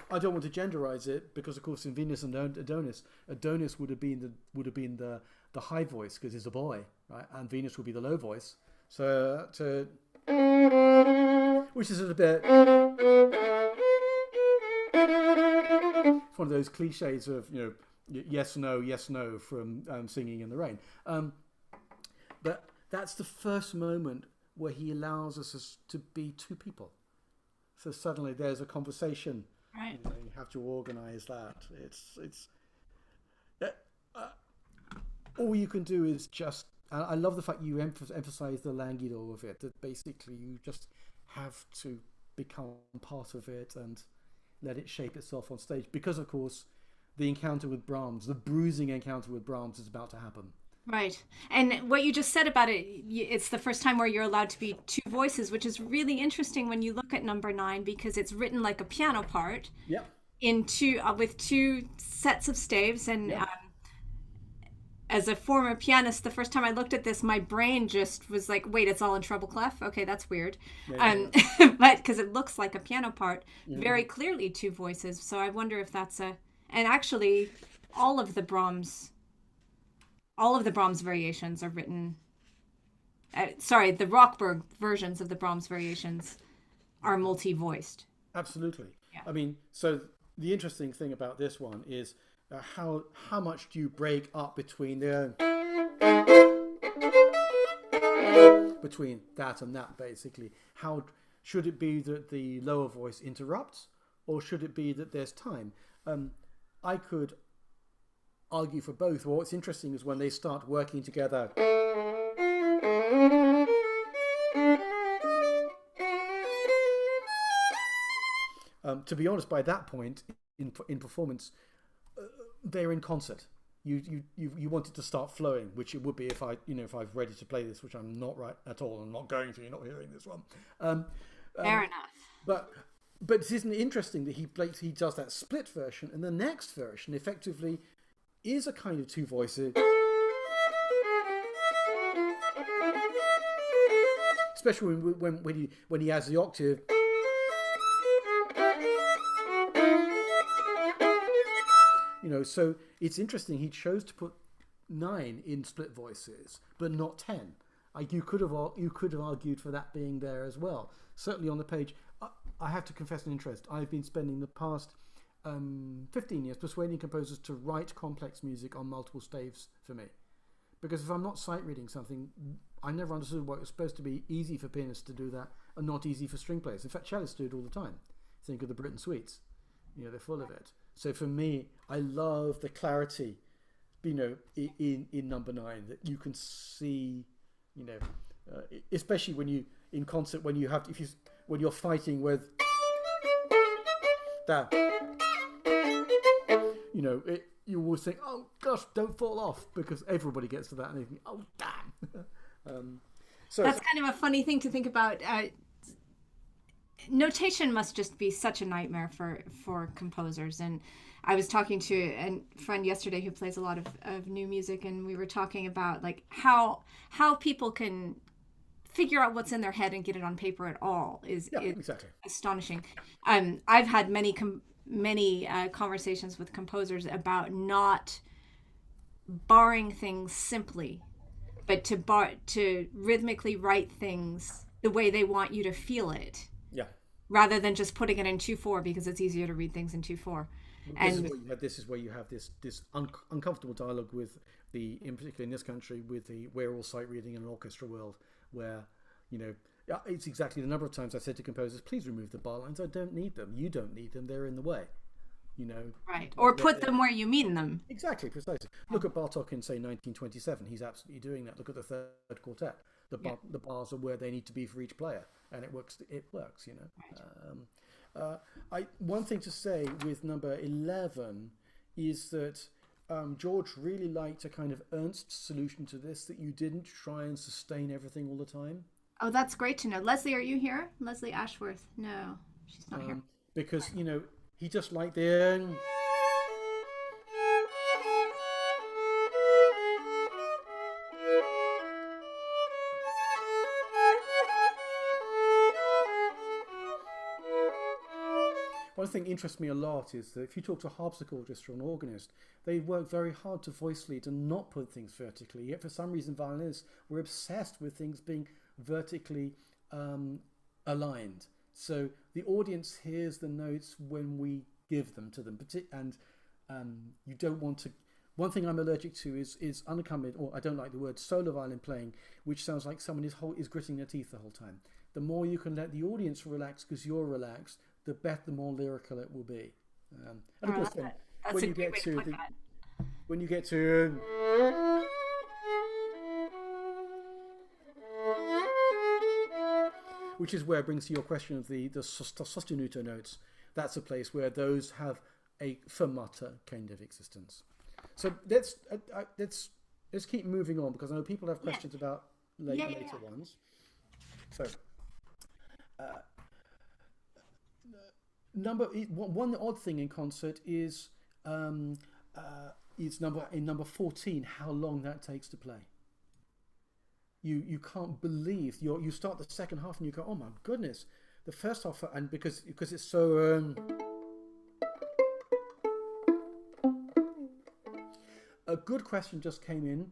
I don't want to genderize it, because of course in Venus and Adonis would have been the high voice because he's a boy, right, and Venus would be the low voice. So which is a bit, it's one of those cliches of yes no from Singing in the Rain. But that's the first moment where he allows us to be two people. So suddenly there's a conversation. Right. You have to organize that. It's all you can do is just. I love the fact you emphasize the languido of it. That basically you just have to become part of it and let it shape itself on stage. Because of course, the encounter with Brahms, the bruising encounter with Brahms, is about to happen. Right. And what you just said about it, it's the first time where you're allowed to be two voices, which is really interesting when you look at number 9 because it's written like a piano part Yeah, in two with two sets of staves. And yeah, as a former pianist, the first time I looked at this, my brain just was like, "Wait, it's all in treble clef? Okay, that's weird." yeah, yeah, Um, but because it looks like a piano part, yeah. very clearly two voices. So I wonder if that's a. And actually, all of the Brahms, all of the Brahms variations are written. Sorry, the Rochberg versions of the Brahms variations are multi-voiced. Absolutely. Yeah. I mean, so the interesting thing about this one is how much do you break up between between that and that, basically? How should it be that the lower voice interrupts, or should it be that there's time? I could argue for both. Well, what's interesting is when they start working together. To be honest, by that point in performance, they're in concert. You want it to start flowing, which it would be if if I'm ready to play this, which I'm not right at all. I'm not going to. You're not hearing this one. Fair enough. But but isn't it interesting that he does that split version, and the next version effectively is a kind of two voices, especially when he has the octave. So it's interesting. He chose to put 9 in split voices, but not 10. You could have argued for that being there as well. Certainly on the page, I have to confess an interest. I've been spending the past 15 years persuading composers to write complex music on multiple staves for me, because if I'm not sight reading something, I never understood why it was supposed to be easy for pianists to do that and not easy for string players. In fact, cellists do it all the time. Think of the Britten suites. They're full of it. So for me, I love the clarity, in number 9, that you can see, especially when you in concert, when you're fighting with that, you always think, oh gosh, don't fall off, because everybody gets to that and they think, oh damn. That's kind of a funny thing to think about. Notation must just be such a nightmare for composers. And I was talking to a friend yesterday who plays a lot of new music, and we were talking about like how people can figure out what's in their head and get it on paper at all is exactly astonishing. I've had many conversations with composers about not barring things simply, but to rhythmically write things the way they want you to feel it, yeah. rather than just putting it in 2/4 because it's easier to read things in 2/4. And This is where you have this uncomfortable dialogue with in particular in this country, with we're all sight reading in an orchestra world, where it's exactly the number of times I said to composers, please remove the bar lines. I don't need them. You don't need them. They're in the way. Right, or put them where you mean them. Exactly, precisely. Look at Bartok in, say, 1927. He's absolutely doing that. Look at the third quartet. The bars are where they need to be for each player, and it works. Right. One thing to say with number 11 is that George really liked a kind of Ernst solution to this, that you didn't try and sustain everything all the time. Oh, that's great to know. Leslie, are you here? Leslie Ashworth? No, she's not here. Because he just liked the. One thing interests me a lot is that if you talk to a harpsichordist or an organist, they work very hard to voice lead and not put things vertically. Yet for some reason, violinists were obsessed with things being vertically aligned. So the audience hears the notes when we give them to them, and you don't want to. One thing I'm allergic to is unaccompanied, or I don't like the word solo violin playing, which sounds like someone is gritting their teeth the whole time. The more you can let the audience relax because you're relaxed, the better, the more lyrical it will be. And of course, then when you get to which is where it brings to your question of the sostenuto notes. That's a place where those have a fermata kind of existence. So let's let's keep moving on because I know people have questions about later ones. So, one odd thing in concert is number 14. How long that takes to play. You can't believe you start the second half and you go, oh my goodness, the first half, and because it's so. A good question just came in.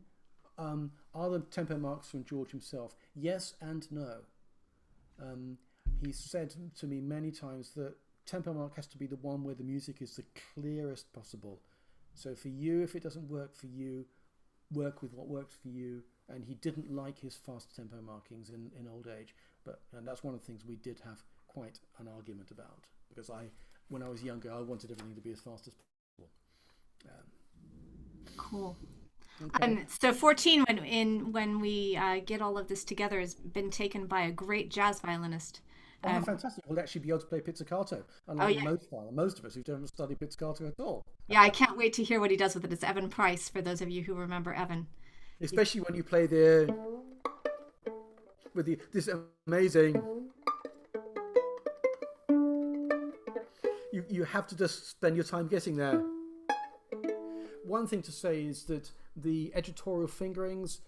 Are the tempo marks from George himself? Yes and no. He said to me many times that tempo mark has to be the one where the music is the clearest possible. So for you, if it doesn't work for you, work with what works for you. And he didn't like his fast tempo markings in old age. And that's one of the things we did have quite an argument about. Because when I was younger, I wanted everything to be as fast as possible. Cool. Okay. So 14, when we get all of this together, has been taken by a great jazz violinist. Oh, fantastic. We'll actually be able to play pizzicato, unlike most of us who don't study pizzicato at all. Yeah, I can't wait to hear what he does with it. It's Evan Price, for those of you who remember Evan. Especially when you play this amazing... You have to just spend your time getting there. One thing to say is that the editorial fingerings,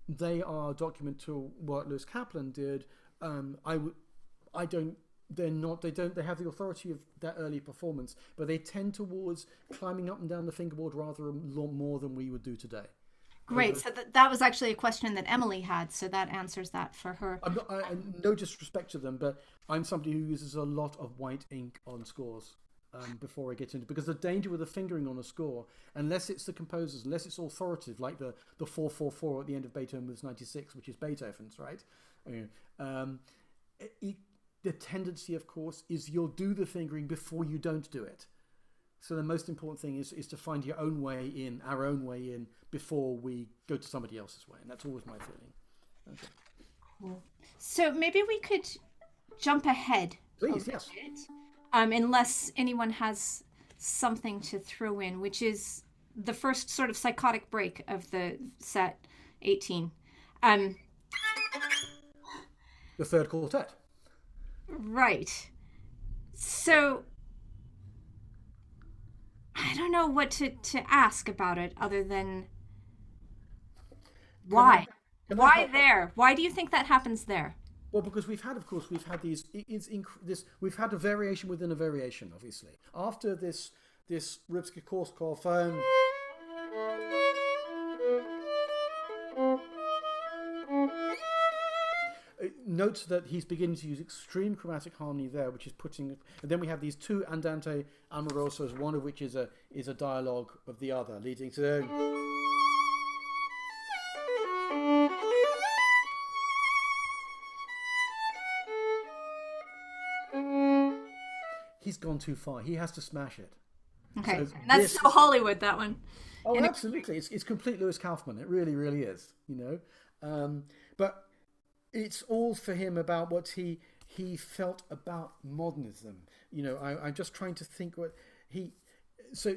they are document to what Lewis Kaplan did. They have the authority of that early performance, but they tend towards climbing up and down the fingerboard rather more than we would do today. Great. So that was actually a question that Emily had, so that answers that for her. No disrespect to them, but I'm somebody who uses a lot of white ink on scores before I get into, because the danger with the fingering on a score, unless it's the composers, unless it's authoritative, like the 444 at the end of Beethoven's 96, which is Beethoven's, right? The tendency, of course, is you'll do the fingering before you don't do it. So the most important thing is to find your own way in, our own way in, before we go to somebody else's way. And that's always my feeling. Okay. Cool. So maybe we could jump ahead. Please, yes. Unless anyone has something to throw in, which is the first sort of psychotic break of the set 18. The third quartet. Right. So I don't know what to ask about it other than why? Why there? Why do you think that happens there? Well, because we've had a variation within a variation, obviously. After this Rybski-Korsakoff notes that he's beginning to use extreme chromatic harmony there, which is putting. And then we have these two andante amorosos, one of which is a dialogue of the other, leading to. He's gone too far. He has to smash it. Okay, so that's so Hollywood, that one. Oh, absolutely. It's complete Louis Kaufman. It really, really is. But it's all for him about what he felt about modernism. I'm just trying to think what he. So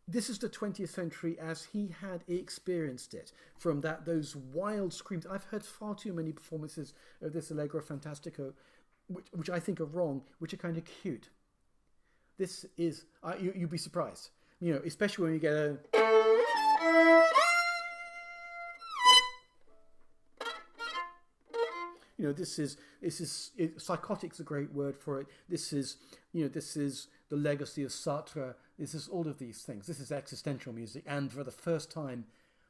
this is the 20th century as he had experienced it, from those wild screams. I've heard far too many performances of this Allegro Fantastico, which I think are wrong, which are kind of cute. This is you'd be surprised, especially when you get a. This is psychotic's a great word for it. This is the legacy of Sartre. This is all of these things. This is existential music, and for the first time,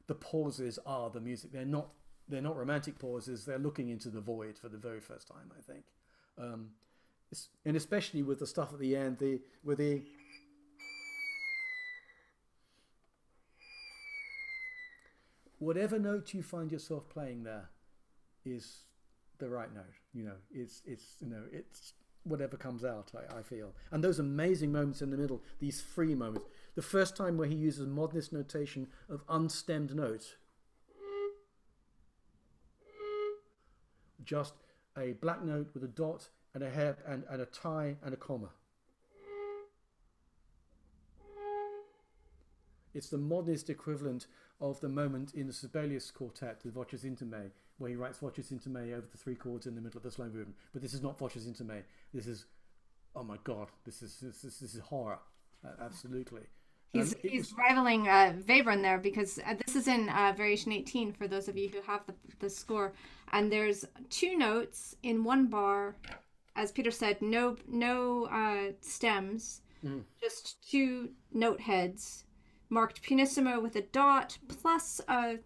the pauses are the music. They're not romantic pauses. They're looking into the void for the very first time, I think. And especially with the stuff at the end, whatever note you find yourself playing there is the right note. It's whatever comes out, I feel. And those amazing moments in the middle, these free moments. The first time where he uses modernist notation of unstemmed notes. Just a black note with a dot and a hair and a tie and a comma. It's the modernist equivalent of the moment in the Sibelius quartet, the Voces Interme, where he writes Voces Interme over the 3 chords in the middle of the slow movement. But this is not Voces Interme. This is, oh my God, this is horror. Absolutely. He's rivaling Webern there, because this is in variation 18 for those of you who have the score, and there's 2 notes in 1 bar, as Peter said, no stems, just 2 note heads, marked pianissimo with a dot plus a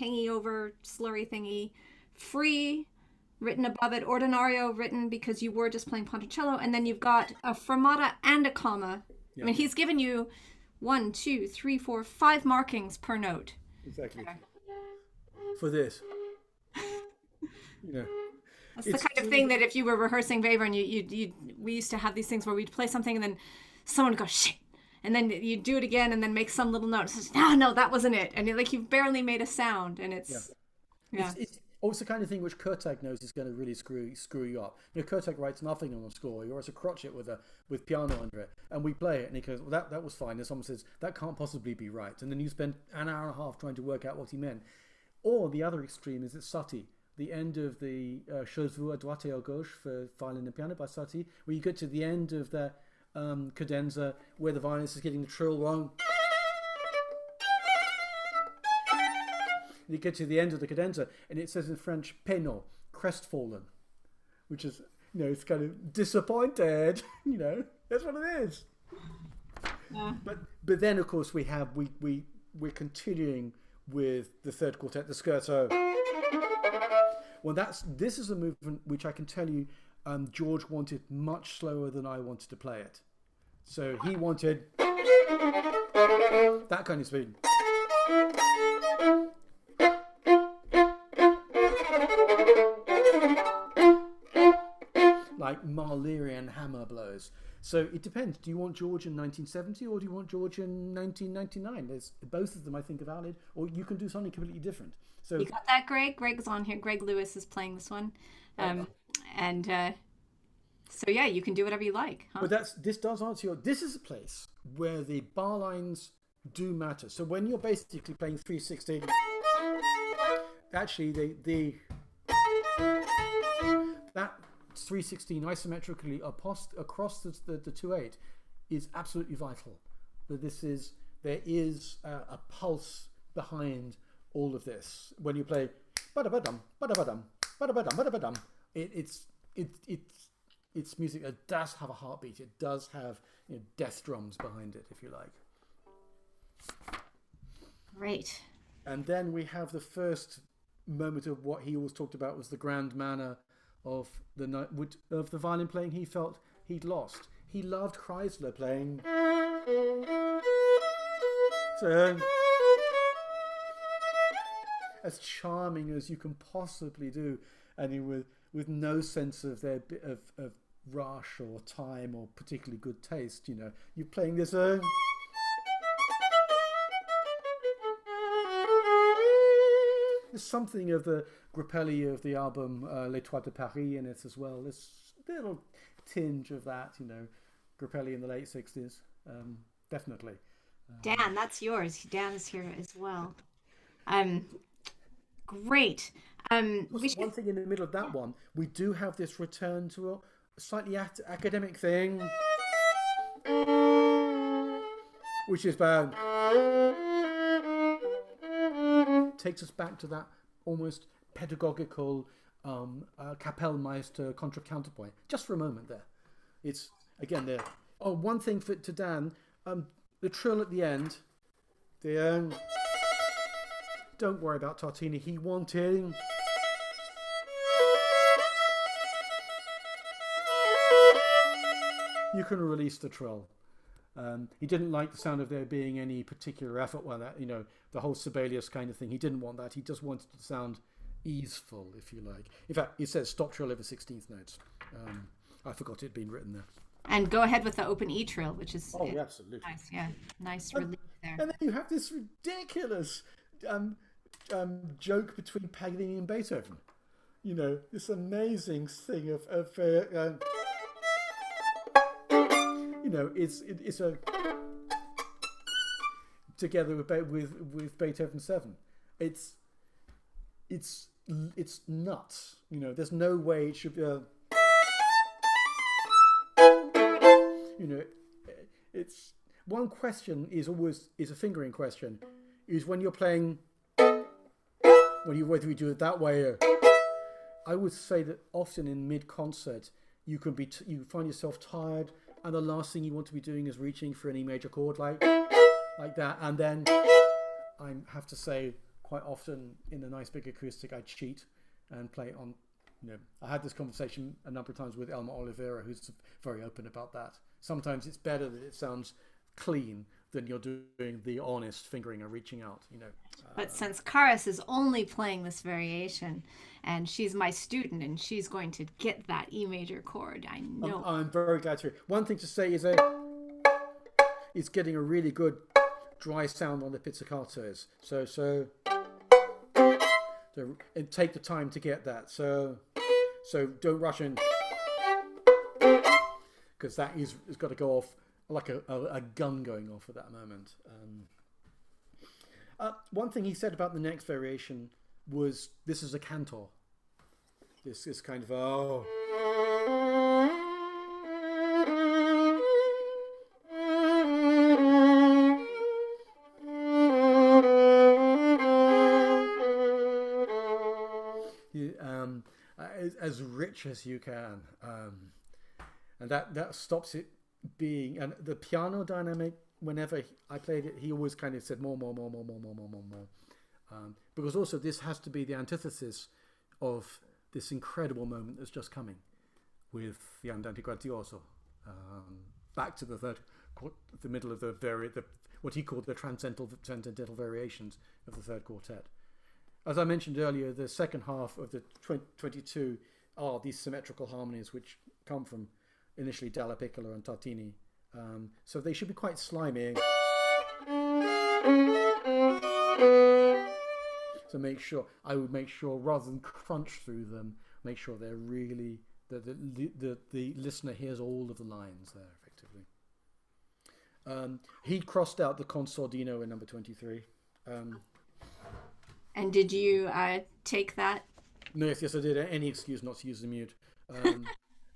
hangy over slurry thingy, free written above it, ordinario written because you were just playing Ponticello, and then you've got a fermata and a comma. Yeah. I mean, he's given you 1, 2, 3, 4, 5 markings per note. Exactly. Okay. For this. That's the kind of thing that if you were rehearsing Webern, we used to have these things where we'd play something and then someone would go, shit. And then you do it again and then make some little note. And says, no, that wasn't it. And you've barely made a sound. And it's. It's also the kind of thing which Kurtak knows is going to really screw you up. Kurtak writes nothing on the score. He writes a crotchet with piano under it, and we play it, and he goes, "Well, that was fine." And someone says, "That can't possibly be right," and then you spend an hour and a half trying to work out what he meant. Or the other extreme is that Satie, the end of the Chose vous à droite et à gauche for violin and piano by Satie, where you get to the end of the cadenza where the violinist is getting the trill wrong. You get to the end of the cadenza, and it says in French, "Penaud," crestfallen, which is, it's kind of disappointed. That's what it is. Yeah. But then, of course, we're continuing with the 3rd quartet, the scherzo. Well, this is a movement which I can tell you, George wanted much slower than I wanted to play it. So he wanted that kind of speed. Like Mahlerian hammer blows. So it depends. Do you want George in 1970 or do you want George in 1999? There's both of them, I think, are valid. Or you can do something completely different. So you got that, Greg? Greg's on here. Greg Lewis is playing this one, so yeah, you can do whatever you like. Huh? But this does answer this is a place where the bar lines do matter. So when you're basically playing 3/16, actually that 3/16 isometrically across the 2/8 is absolutely vital. But there is a pulse behind all of this. When you play ba-da-ba-dum, ba-da-ba-dum, ba-da-ba-dum, ba-da-ba-dum, it's music that does have a heartbeat. It does have death drums behind it, if you like. Great. And then we have the first moment of what he always talked about was the grand manner of the violin playing he felt he'd lost. He loved Kreisler playing. So, as charming as you can possibly do, and with no sense of their of rush or time or particularly good taste. You're playing this. There's something of the Grappelli of the album Les Trois de Paris in it as well. There's a little tinge of that, Grappelli in the late 60s, definitely. Dan, that's yours. Dan is here as well. Great. One thing in the middle of that one, we do have this return to a slightly academic thing, which is takes us back to that almost pedagogical Kapellmeister counterpoint. Just for a moment there. It's, again, there. Oh, one thing to Dan, the trill at the end, don't worry about Tartini. He wanted... You can release the trill. He didn't like the sound of there being any particular effort. Well, that the whole Sibelius kind of thing. He didn't want that. He just wanted it to sound easeful, if you like. In fact, it says stop trill over 16th notes. I forgot it had been written there. And go ahead with the open E trill, which is absolutely nice. Yeah, nice relief there. And then you have this ridiculous joke between Paganini and Beethoven. This amazing thing of it's a together with Beethoven 7. It's nuts. You know, there's no way it should be a, you know, it's one question is a fingering question, is when you're playing, whether you do it that way or, I would say that often in mid-concert you find yourself tired, and the last thing you want to be doing is reaching for an E major chord like that. And then I have to say, quite often in the nice big acoustic, I cheat and play on. You know, I had this conversation a number of times with Elmer Oliveira, who's very open about that. Sometimes it's better that it sounds clean than you're doing the honest fingering and reaching out, you know. But since Caprice is only playing this variation, and she's my student, and she's going to get that E major chord, I know. I'm very glad to hear. One thing to say is getting a really good dry sound on the pizzicatos. So and take the time to get that. So don't rush in, because it's got to go off like a gun going off at that moment. One thing he said about the next variation was, this is a cantor. This is kind of as rich as you can, and that stops it being, and the piano dynamic, whenever I played it, he always kind of said more, because also this has to be the antithesis of this incredible moment that's just coming with the Andante Grazioso, back to the middle of what he called the transcendental variations of the third quartet. As I mentioned earlier, the second half of the 22 are these symmetrical harmonies which come from initially Dalla Piccola and Tartini. So they should be quite slimy. So I would make sure, rather than crunch through them, make sure they're really, the listener hears all of the lines there effectively. He crossed out the consordino in number 23. And did you take that? No, yes, I did. Any excuse not to use the mute.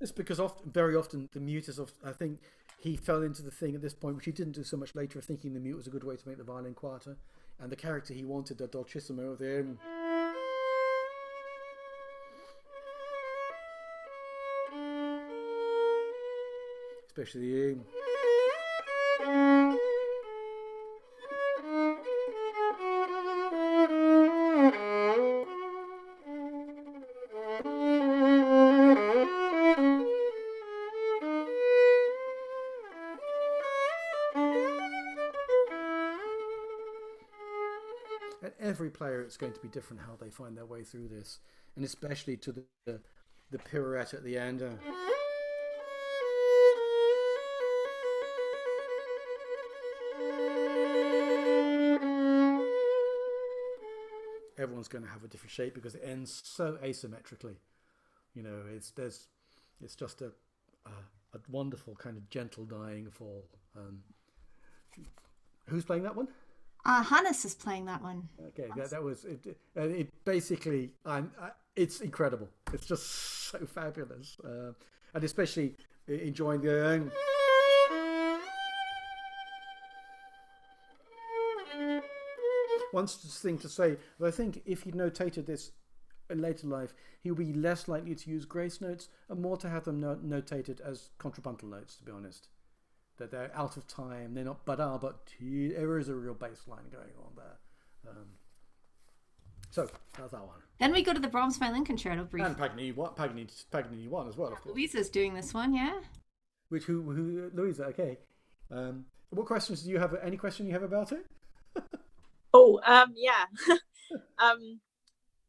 It's because very often the mute is. I think he fell into the thing at this point, which he didn't do so much later, of thinking the mute was a good way to make the violin quieter, and the character he wanted, the dolcissimo there, especially the. Every player, it's going to be different how they find their way through this, and especially to the pirouette at the end. Everyone's going to have a different shape because it ends so asymmetrically. You know, it's just a wonderful kind of gentle dying fall. Who's playing that one? Hannes is playing that one. Okay, that was it. It basically, it's incredible. It's just so fabulous, and especially enjoying the. One thing to say, I think if he'd notated this in later life, he would be less likely to use grace notes and more to have them notated as contrapuntal notes. To be honest. That they're out of time, they're not but there is a real bass line going on there. So that's that one. Then we go to the Brahms Violin Concerto briefly. And Paganini 1 as well, of course. Louisa's doing this one, yeah. Which who Louisa? Okay. What questions do you have? Any question you have about it? Yeah.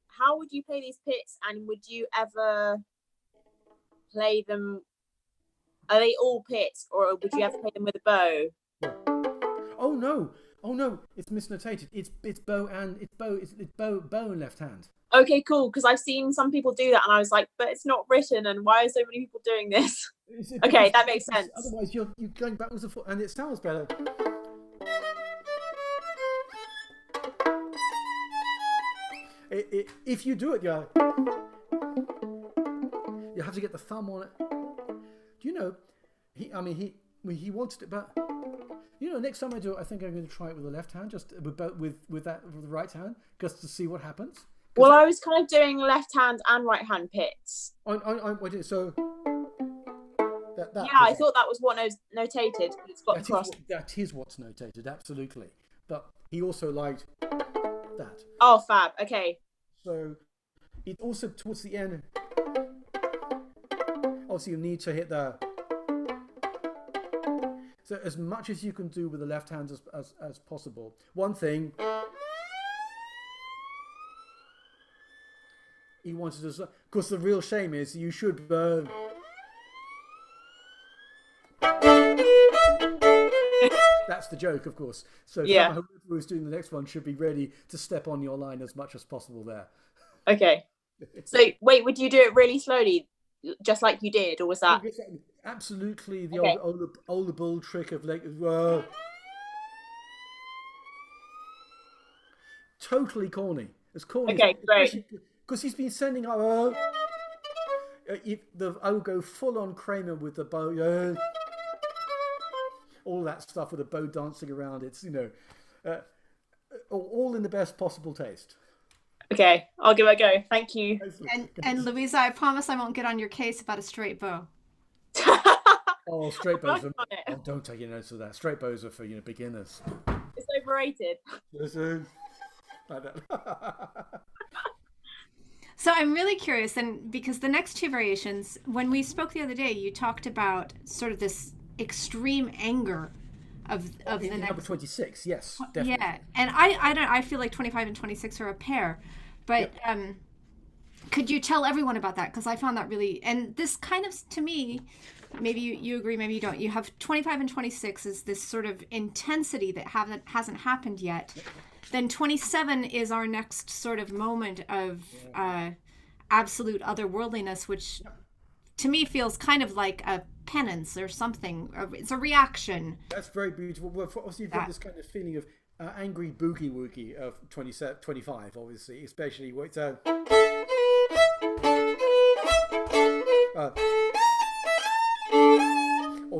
How would you play these pits, and would you ever play them? Are they all pits, or would you ever play them with a bow? Oh no! It's misnotated. It's bow and bow and left hand. Okay, cool. Because I've seen some people do that, and I was like, but it's not written, and why are so many people doing this? Okay, that makes sense. Otherwise, you're going backwards and forwards, and it sounds better. if you do it, you have to get the thumb on it. Do you know? He wanted it, but next time I do it, I think I'm going to try it with the left hand, just with the right hand, just to see what happens. Well, I was kind of doing left hand and right hand pits. So. I thought that was what notated. It's got cross. That is what's notated, absolutely. But he also liked that. Oh, fab. Okay. So it also towards the end. Obviously, you need to hit the. So as much as you can do with the left hand as possible. One thing he wanted to, because the real shame is you should. That's the joke, of course. So whoever who's doing the next one should be ready to step on your line as much as possible there. Okay. So wait, would you do it really slowly, just like you did, or was that absolutely the old bull trick of like totally corny? It's corny. Okay, great. Because he's been sending I will go full on Kramer with the bow. All that stuff with a bow dancing around. It's all in the best possible taste. Okay, I'll give it a go. Thank you. And Louisa, I promise I won't get on your case about a straight bow. Oh, straight bows are. Oh, don't take your notes of that. Straight bows are for beginners. It's overrated. So I'm really curious, and because the next two variations, when we spoke the other day, you talked about sort of this extreme anger of the next number 26. Yes, definitely. Yeah, and I feel like 25 and 26 are a pair, but could you tell everyone about that? Because I found that really, and this kind of, to me, maybe you agree, maybe you don't. You have 25 and 26 is this sort of intensity that hasn't happened yet. Then 27 is our next sort of moment of absolute otherworldliness, which to me feels kind of like a penance or something. It's a reaction. That's very beautiful. Well, obviously you've got this kind of feeling of angry boogie woogie of 25, obviously, especially where it's all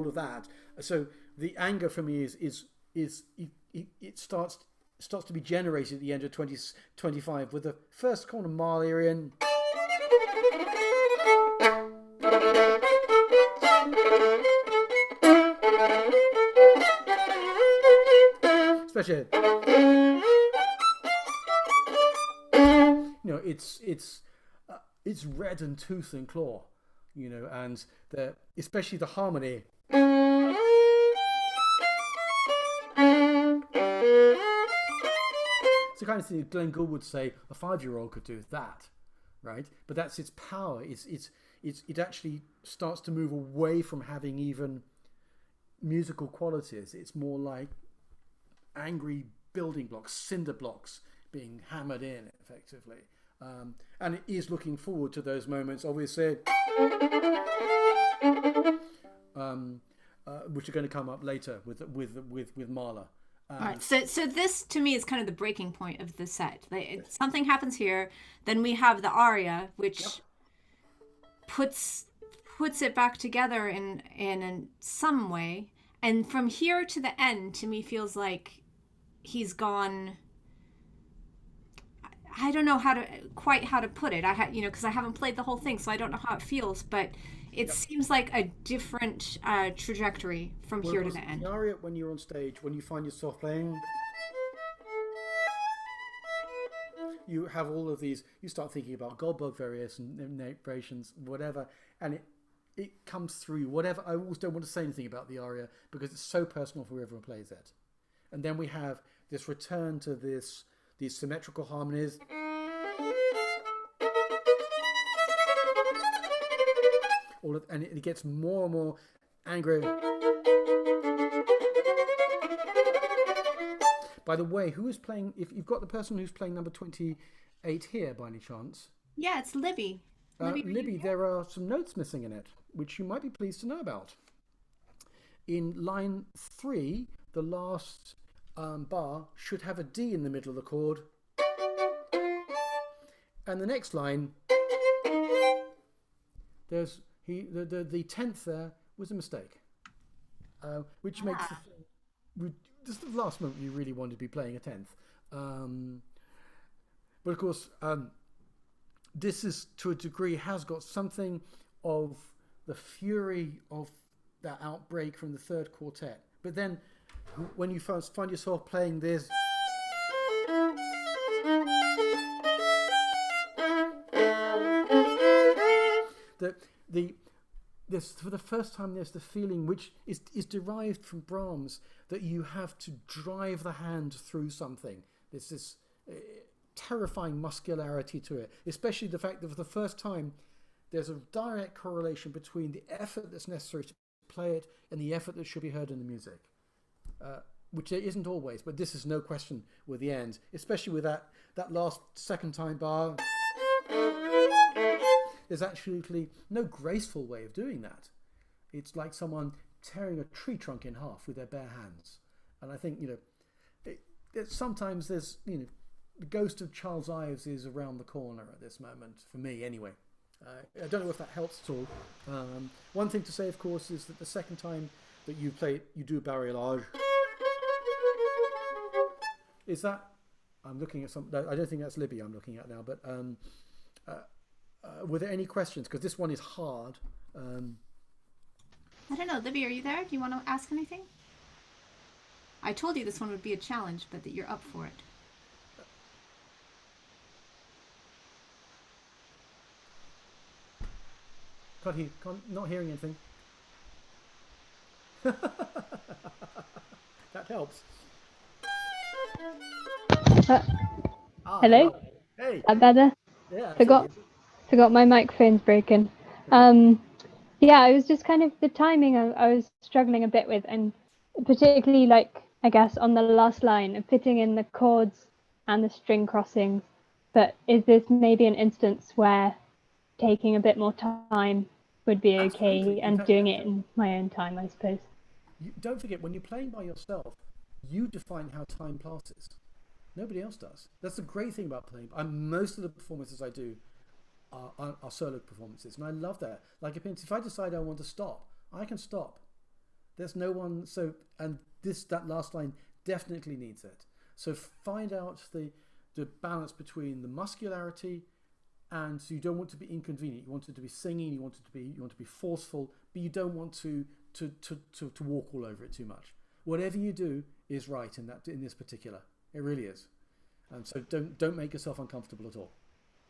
of that. So the anger for me is it starts to be generated at the end of 2025 with the first kind of Mahlerian. Especially, it's red and tooth and claw, and especially the harmony. It's the kind of thing that Glenn Gould would say a 5-year-old could do that, right? But that's its power. It actually starts to move away from having even musical qualities. It's more like angry building blocks, cinder blocks being hammered in effectively, and it is looking forward to those moments, obviously, which are going to come up later with Mahler. All right, so this to me is kind of the breaking point of the set. Something happens here, then we have the aria, which puts it back together in some way, and from here to the end, to me feels like he's gone. I don't know how to put it. Because I haven't played the whole thing, so I don't know how it feels, but it seems like a different trajectory from here to the end. The aria, when you're on stage, when you find yourself playing, you have all of these. You start thinking about Goldberg variations, whatever, and it comes through. Whatever. I always don't want to say anything about the aria because it's so personal for whoever plays it. And then we have this return to these symmetrical harmonies. And it gets more and more angry. By the way, who is playing? If you've got the person who's playing number 28 here, by any chance? Yeah, it's Libby. Libby, there are some notes missing in it, which you might be pleased to know about. In line 3, the last bar should have a D in the middle of the chord. And the next line, there's the 10th there was a mistake, which makes this is the last moment you really wanted to be playing a 10th. But of course, this is to a degree has got something of the fury of that outbreak from the third quartet. But then when you first find yourself playing this, this for the first time there's the feeling which is derived from Brahms that you have to drive the hand through something. There's this terrifying muscularity to it, especially the fact that for the first time there's a direct correlation between the effort that's necessary to play it and the effort that should be heard in the music, which there isn't always, but this is no question with the end, especially with that last second time bar. There's absolutely no graceful way of doing that. It's like someone tearing a tree trunk in half with their bare hands. And I think, sometimes there's, the ghost of Charles Ives is around the corner at this moment, for me anyway. I don't know if that helps at all. One thing to say, of course, is that the second time that you do Barilage. Is that, I'm looking at I don't think that's Libby I'm looking at now, but were there any questions? Because this one is hard. I don't know. Libby, are you there? Do you want to ask anything? I told you this one would be a challenge, but that you're up for it. Not hearing anything. That helps. Hello? Hey. Is that better? Yeah. Forgot my microphone's broken. Yeah, it was just kind of the timing I was struggling a bit with, and particularly I guess on the last line of fitting in the chords and the string crossings. But is this maybe an instance where taking a bit more time would be okay? Absolutely. And doing it in my own time, I suppose? Don't forget, when you're playing by yourself, you define how time passes. Nobody else does. That's the great thing about playing. Most of the performances I do are solo performances, and I love that. If I decide I want to stop, I can stop. There's no one. And that last line definitely needs it. So find out the balance between the muscularity, and so you don't want to be inconvenient. You want it to be singing. You want to be forceful, but you don't want to walk all over it too much. Whatever you do is right in this particular. It really is. And so don't make yourself uncomfortable at all.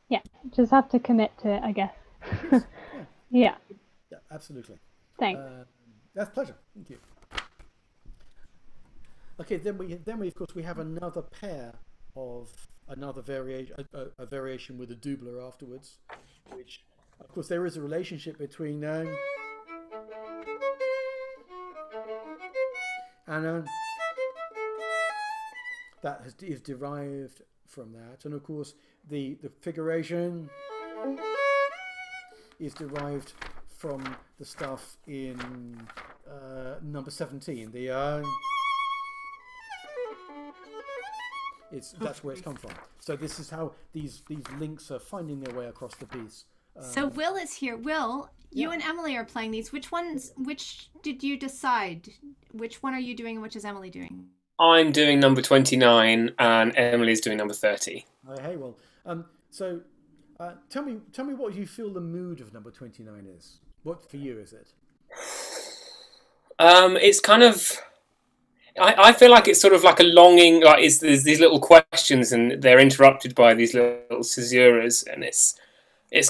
Yeah, just have to commit to it, I guess. Yes. Yeah. Yeah, absolutely. Thanks. That's a pleasure. Thank you. Okay, then we of course we have another pair of another variation, a variation with a doubler afterwards, which of course there is a relationship between and that is derived from that, and of course the figuration is derived from the stuff in number 17. That's where it's come from. So this is how these links are finding their way across the piece. So Will is here. Will, you and Emily are playing these. Which did you decide? Which one are you doing and which is Emily doing? I'm doing number 29 and Emily's doing number 30. Hey, Will. So tell me what you feel the mood of number 29 is. What for you is it? It's kind of... I feel like it's sort of like a longing, there's these little questions and they're interrupted by these little caesuras, and it's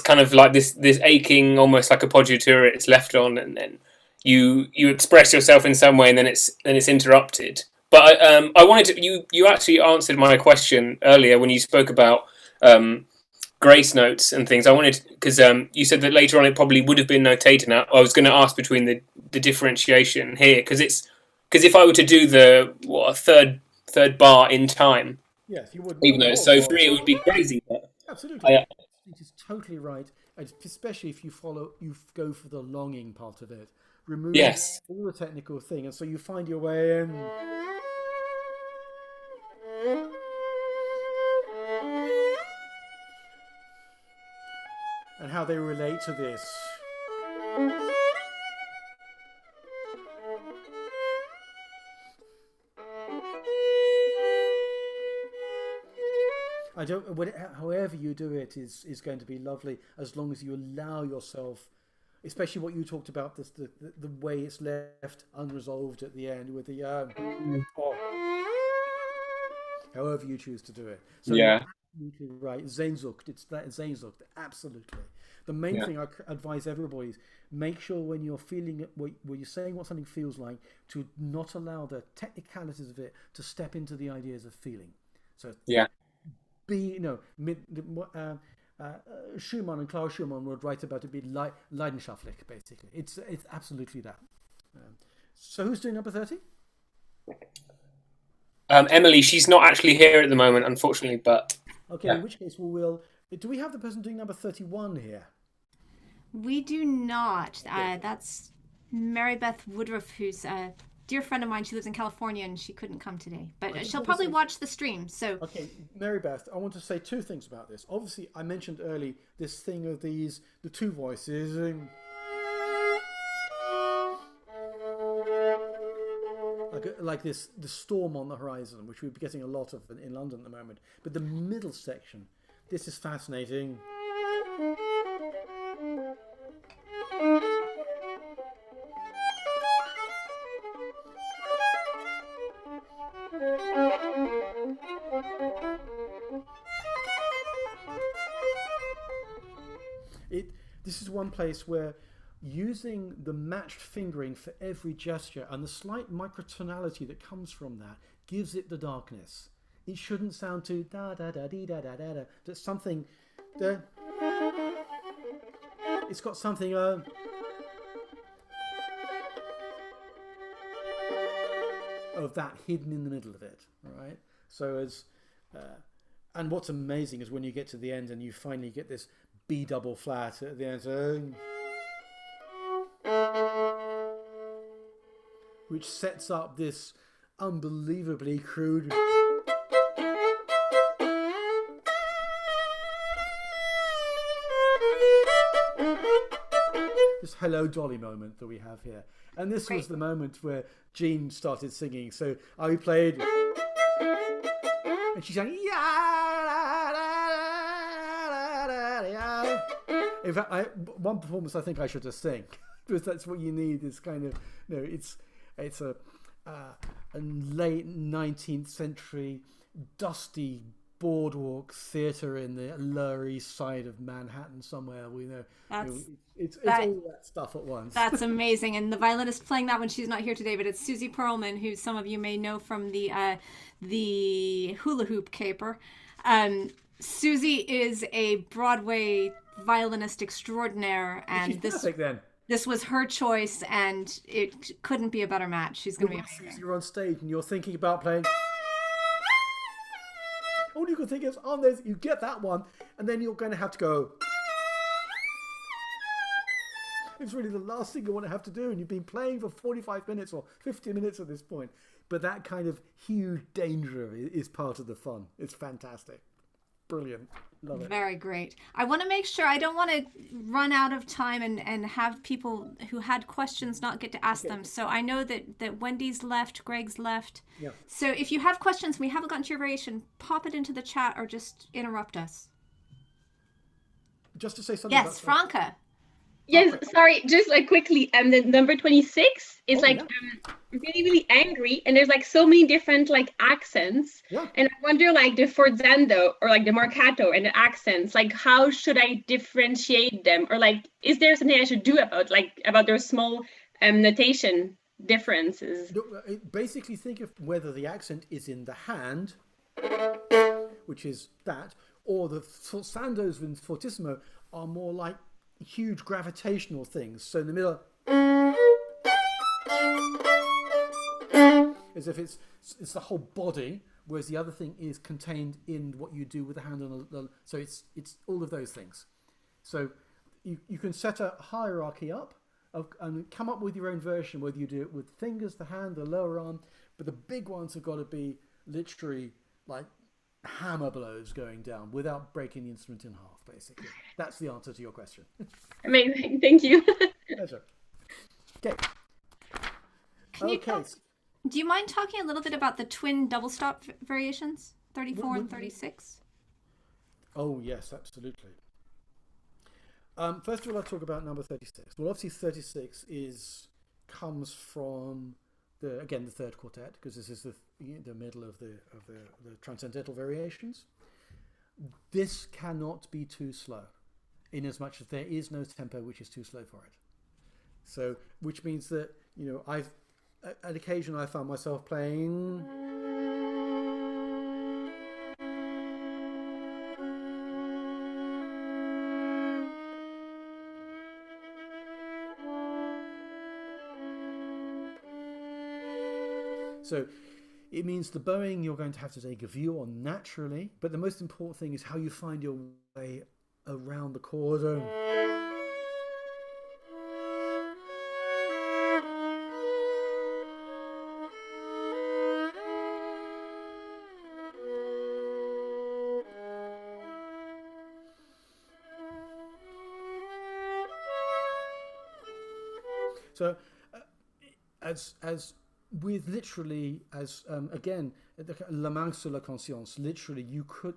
kind of like this aching, almost like a poggiatura it's left on, and then you express yourself in some way, and then it's interrupted. But I wanted to, you actually answered my question earlier when you spoke about grace notes and things. I wanted, because you said that later on it probably would have been notated. Now I was going to ask between the differentiation here, because if I were to do a third bar in time, yes, you would. Even though it's so free, it would be crazy. But absolutely, I think it's totally right, especially if you go for the longing part of it. Remove all the technical thing, and so you find your way in. and how they relate to this. However you do it is going to be lovely, as long as you allow yourself, especially what you talked about, the way it's left unresolved at the end with the however you choose to do it. So Yeah. you're absolutely right. Sehnsucht, it's that Sehnsucht, absolutely. The main thing I advise everybody is make sure when you're feeling it, when you're saying what something feels like, to not allow the technicalities of it to step into the ideas of feeling. So Schumann and Klaus Schumann would write about it being leidenschaftlich, basically. It's absolutely that. So who's doing number 30? Emily, she's not actually here at the moment, unfortunately, but... Okay, in which case do we have the person doing number 31 here? We do not. That's Mary Beth Woodruff, who's a dear friend of mine. She lives in California and she couldn't come today, but she'll probably watch the stream. So okay, Mary Beth, I want to say two things about this. Obviously, I mentioned early this thing of the two voices. Like the storm on the horizon, which we're getting a lot of in London at the moment. But the middle section, this is fascinating. This is one place where using the matched fingering for every gesture and the slight microtonality that comes from that gives it the darkness. It shouldn't sound too da da da dee da da da da. That's something that it's got something of that hidden in the middle of it. All right. So and what's amazing is when you get to the end and you finally get this B double flat at the end. So, which sets up this unbelievably crude this Hello Dolly moment that we have here. And this was the moment where Jean started singing. So I played and she sang in fact, one performance I think I should just sing because that's what you need. Is kind of it's a late 19th century dusty boardwalk theatre in the Lower East Side of Manhattan somewhere. We know it's all that stuff at once. That's amazing. And the violinist playing that one, she's not here today, but it's Susie Perlman, who some of you may know from the Hula Hoop Caper. Susie is a Broadway violinist extraordinaire, and this was her choice, and it couldn't be a better match. She's going to be amazing. You're on stage and you're thinking about playing. All you can think is, you get that one, and then you're going to have to go. It's really the last thing you want to have to do, and you've been playing for 45 minutes or 50 minutes at this point. But that kind of huge danger is part of the fun. It's fantastic. Brilliant. Love it. Very great. I want to make sure I don't want to run out of time and have people who had questions not get to ask them. So I know that Wendy's left, Greg's left. Yeah. So if you have questions, we haven't gotten to your variation, pop it into the chat or just interrupt us. Just to say something. Yes, Franca. Yes, sorry, just like quickly, the number 26 is really, really angry, and there's like so many different like accents. Yeah. And I wonder like the forzando or like the marcato and the accents, like how should I differentiate them? Or like, is there something I should do about those small notation differences? Basically think of whether the accent is in the hand, which is that, or the forzados and fortissimo are more like huge gravitational things. So in the middle, as if it's the whole body, whereas the other thing is contained in what you do with the hand on the. So it's all of those things. So you can set a hierarchy up and come up with your own version, whether you do it with fingers, the hand, the lower arm. But the big ones have got to be literally like hammer blows going down without breaking the instrument in half, basically. That's the answer to your question. Amazing. Thank you. Pleasure. Okay. Can you do you mind talking a little bit about the twin double stop variations, 34 and 36? Oh, yes, absolutely. First of all, I'll talk about number 36. Well, obviously 36 comes from the third quartet, because this is the middle of the transcendental variations. This cannot be too slow, in as much as there is no tempo which is too slow for it. So, which means that, at occasion I found myself playing. So it means the bowing you're going to have to take a view on naturally, but the most important thing is how you find your way around the chord. So as with literally, again, la main sur la conscience, literally,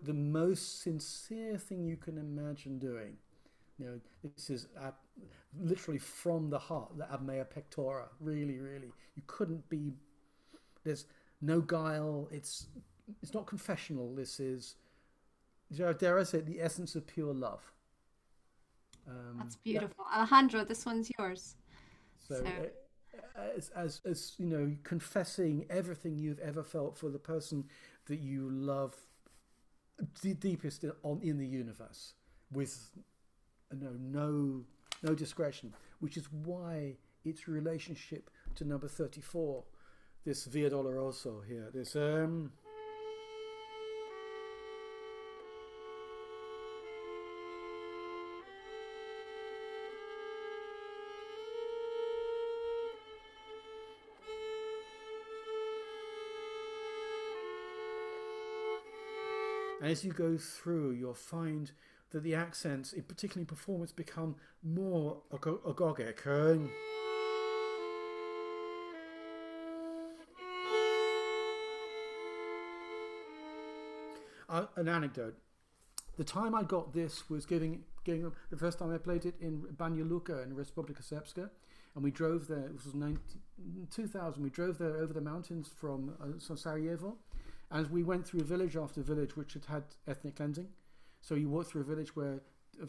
the most sincere thing you can imagine doing. This is literally from the heart, the ab mea pectora, really, really. You couldn't be, there's no guile, it's not confessional, this is, dare I say, the essence of pure love. That's beautiful. Alejandro, this one's yours. So. As confessing everything you've ever felt for the person that you love the deepest in the universe, with no discretion, which is why its relationship to number 34, this Via Doloroso here, this and as you go through, you'll find that the accents, particularly in performance, become more agogic. An anecdote. The time I got this was the first time I played it in Banja Luka in Republika Srpska, and we drove there. It was 2000. We drove there over the mountains from Sarajevo. And we went through village after village which had ethnic cleansing. So you walk through a village where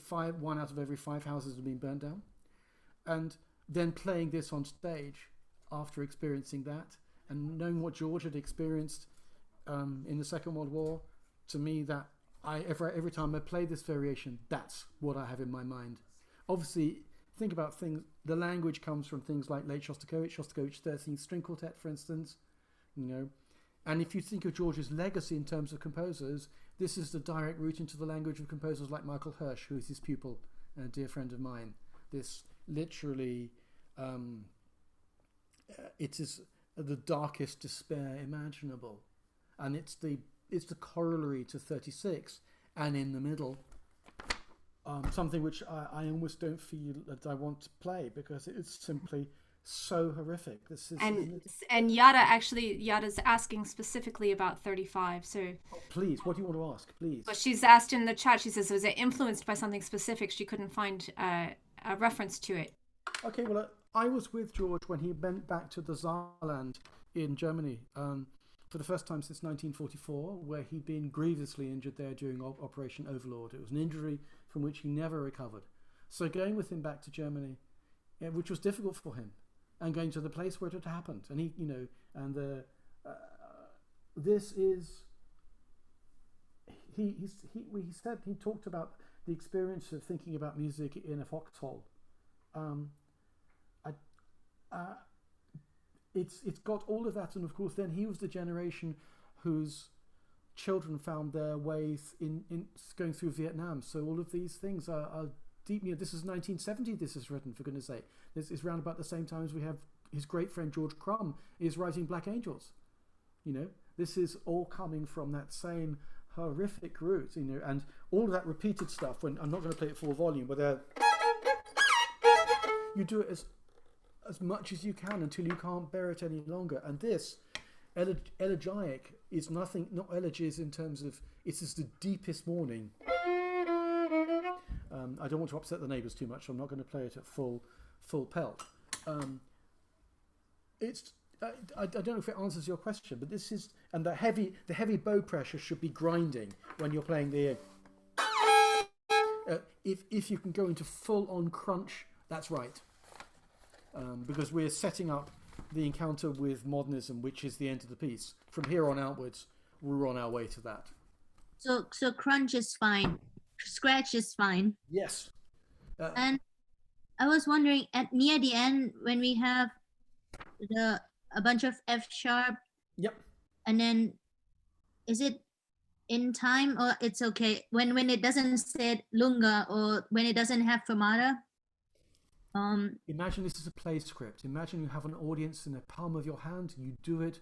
1 out of every 5 houses had been burnt down. And then playing this on stage after experiencing that and knowing what George had experienced in the Second World War, to me, that every time I play this variation, that's what I have in my mind. Obviously, think about things. The language comes from things like late Shostakovich 13th String Quartet, for instance, And if you think of George's legacy in terms of composers, this is the direct route into the language of composers like Michael Hirsch, who is his pupil and a dear friend of mine. This literally, it is the darkest despair imaginable. And it's the corollary to 36, and in the middle, something which I almost don't feel that I want to play, because it's simply so horrific. This is and Yada's asking specifically about 35. So please, what do you want to ask, please? But she's asked in the chat. She says, was it influenced by something specific? She couldn't find a reference to it. Okay, well, I was with George when he went back to the Saarland in Germany for the first time since 1944, where he'd been grievously injured there during Operation Overlord. It was an injury from which he never recovered. So going with him back to Germany, which was difficult for him, and going to the place where it had happened, and this is he talked about the experience of thinking about music in a foxhole. It's got all of that, and of course then he was the generation whose children found their ways in going through Vietnam. So all of these things are deep. This is 1970. This is written, for goodness sake. This is round about the same time as we have his great friend George Crumb is writing Black Angels. This is all coming from that same horrific roots, you know, and all of that repeated stuff. When I'm not going to play it full volume, but you do it as much as you can until you can't bear it any longer. And this elegiac is nothing, not elegies in terms of it's just the deepest mourning. I don't want to upset the neighbours too much, so I'm not going to play it at full pelt. I don't know if it answers your question, but this is, and the heavy bow pressure should be grinding when you're playing the. If you can go into full on crunch, that's right, because we're setting up the encounter with modernism, which is the end of the piece. From here on outwards, we're on our way to that. So crunch is fine, scratch is fine. Yes. And I was wondering, near the end, when we have a bunch of F sharp. Yep. And then, is it in time or it's okay when it doesn't say lunga or when it doesn't have fermata? Imagine this is a play script. Imagine you have an audience in the palm of your hand. You do it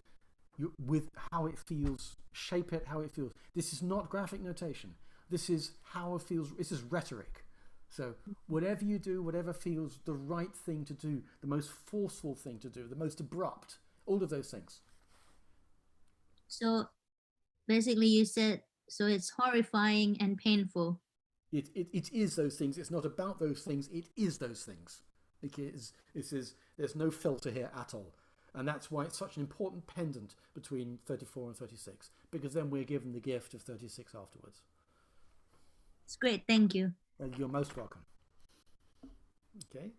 with how it feels. Shape it how it feels. This is not graphic notation. This is how it feels. This is rhetoric. So whatever you do, whatever feels the right thing to do, the most forceful thing to do, the most abrupt, all of those things. So basically you said, so it's horrifying and painful. It is those things. It's not about those things. It is those things. There's no filter here at all. And that's why it's such an important pendant between 34 and 36, because then we're given the gift of 36 afterwards. It's great. Thank you. You're most welcome. Okay.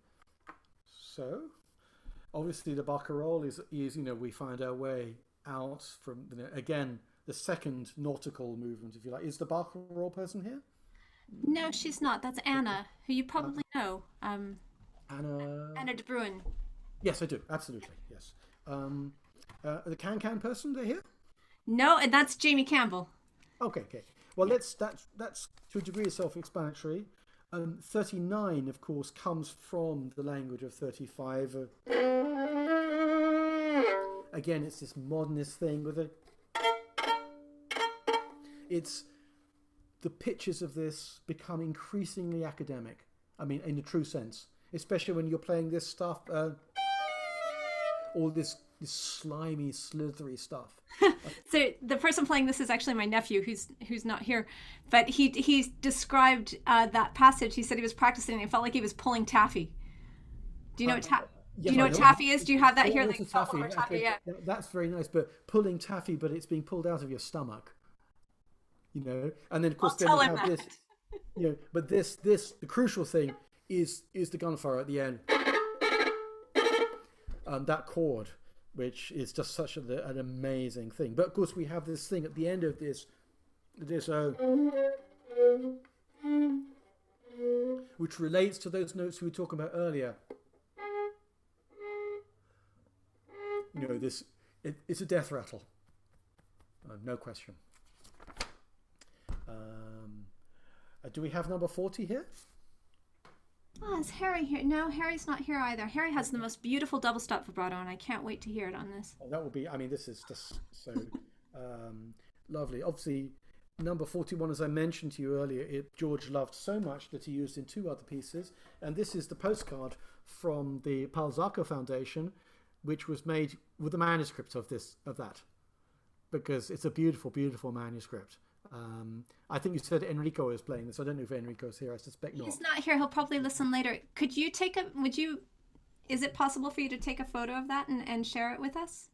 So, obviously the barcarolle is you know, we find our way out from, you know, again, the second nautical movement, if you like. Is the barcarolle person here? No, she's not. That's Anna, who you probably know. Anna De Bruin. Yes, I do. Absolutely. Yes. The can person, they're here? No, and that's Jamie Campbell. Okay. Well, that's to a degree self-explanatory. 39, of course, comes from the language of 35. Again, it's this modernist thing with it's the pitches of this become increasingly academic. I mean, in the true sense, especially when you're playing this stuff, all this slimy, slithery stuff. So the person playing this is actually my nephew, who's not here, but he described that passage. He said he was practicing and it felt like he was pulling taffy. Do you know what do you know what taffy is? Do you have that here? Like taffy. Taffy, yeah. That's very nice, but pulling taffy, but it's being pulled out of your stomach. You know, and then of course then you have this. You know, but this the crucial thing is the gunfire at the end. That chord, which is just such an amazing thing. But of course we have this thing at the end of this which relates to those notes we were talking about earlier. You know, it's a death rattle, no question. Do we have number 40 here? Oh, is Harry here? No, Harry's not here either. Harry has the most beautiful double stop vibrato, and I can't wait to hear it on this. Oh, that would be, I mean, this is just so lovely. Obviously, number 41, as I mentioned to you earlier, George loved so much that he used in 2 other pieces. And this is the postcard from the Palzacco Foundation, which was made with the manuscript of that, because it's a beautiful, beautiful manuscript. I think you said Enrico is playing this. I don't know if Enrico's here. I suspect not. He's not here. He'll probably listen later. Could you is it possible for you to take a photo of that and share it with us?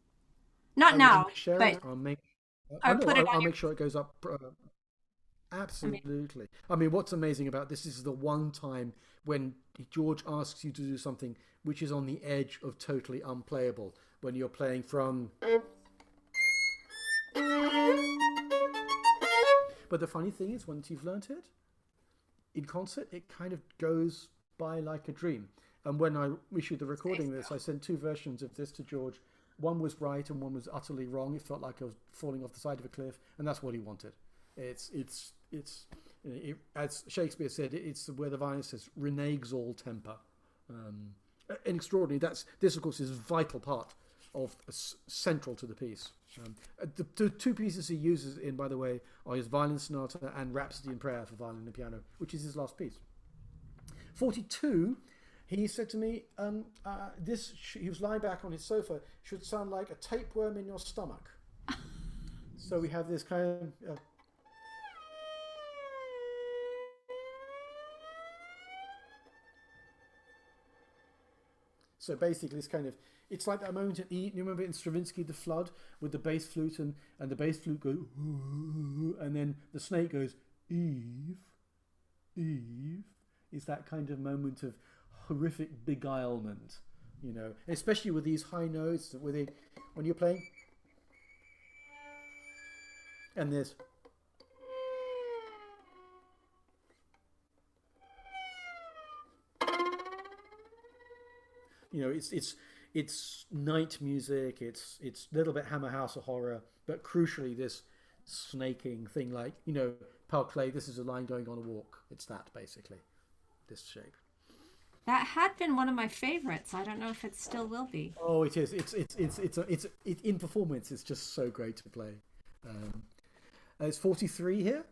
Not now, but I'll make sure it goes up. Absolutely. I mean, what's amazing about this is the one time when George asks you to do something which is on the edge of totally unplayable, when you're playing from. But the funny thing is, once you've learnt it, in concert, it kind of goes by like a dream. And when I issued the recording of this, I sent 2 versions of this to George. One was right and one was utterly wrong. It felt like I was falling off the side of a cliff, and that's what he wanted. It's as Shakespeare said, it's where the violinist says, reneges all temper. And extraordinary. This, of course, is a vital part central to the piece. The two pieces he uses in, by the way, are his violin sonata and Rhapsody in Prayer for violin and piano, which is his last piece. 42, he said to me, he was lying back on his sofa, should sound like a tapeworm in your stomach. So we have this kind of... So basically, it's like that moment at E. You remember in Stravinsky, The Flood, with the bass flute, and the bass flute goes, and then the snake goes, Eve, Eve. It's that kind of moment of horrific beguilement, you know, especially with these high notes, when you're playing, and this. You know, it's night music. It's a little bit Hammer House of Horror, but crucially this snaking thing, like, you know, Paul Klee, this is a line going on a walk. It's that basically, this shape. That had been one of my favorites. I don't know if it still will be. Oh, it is. It's in performance. It's just so great to play. It's 43 here.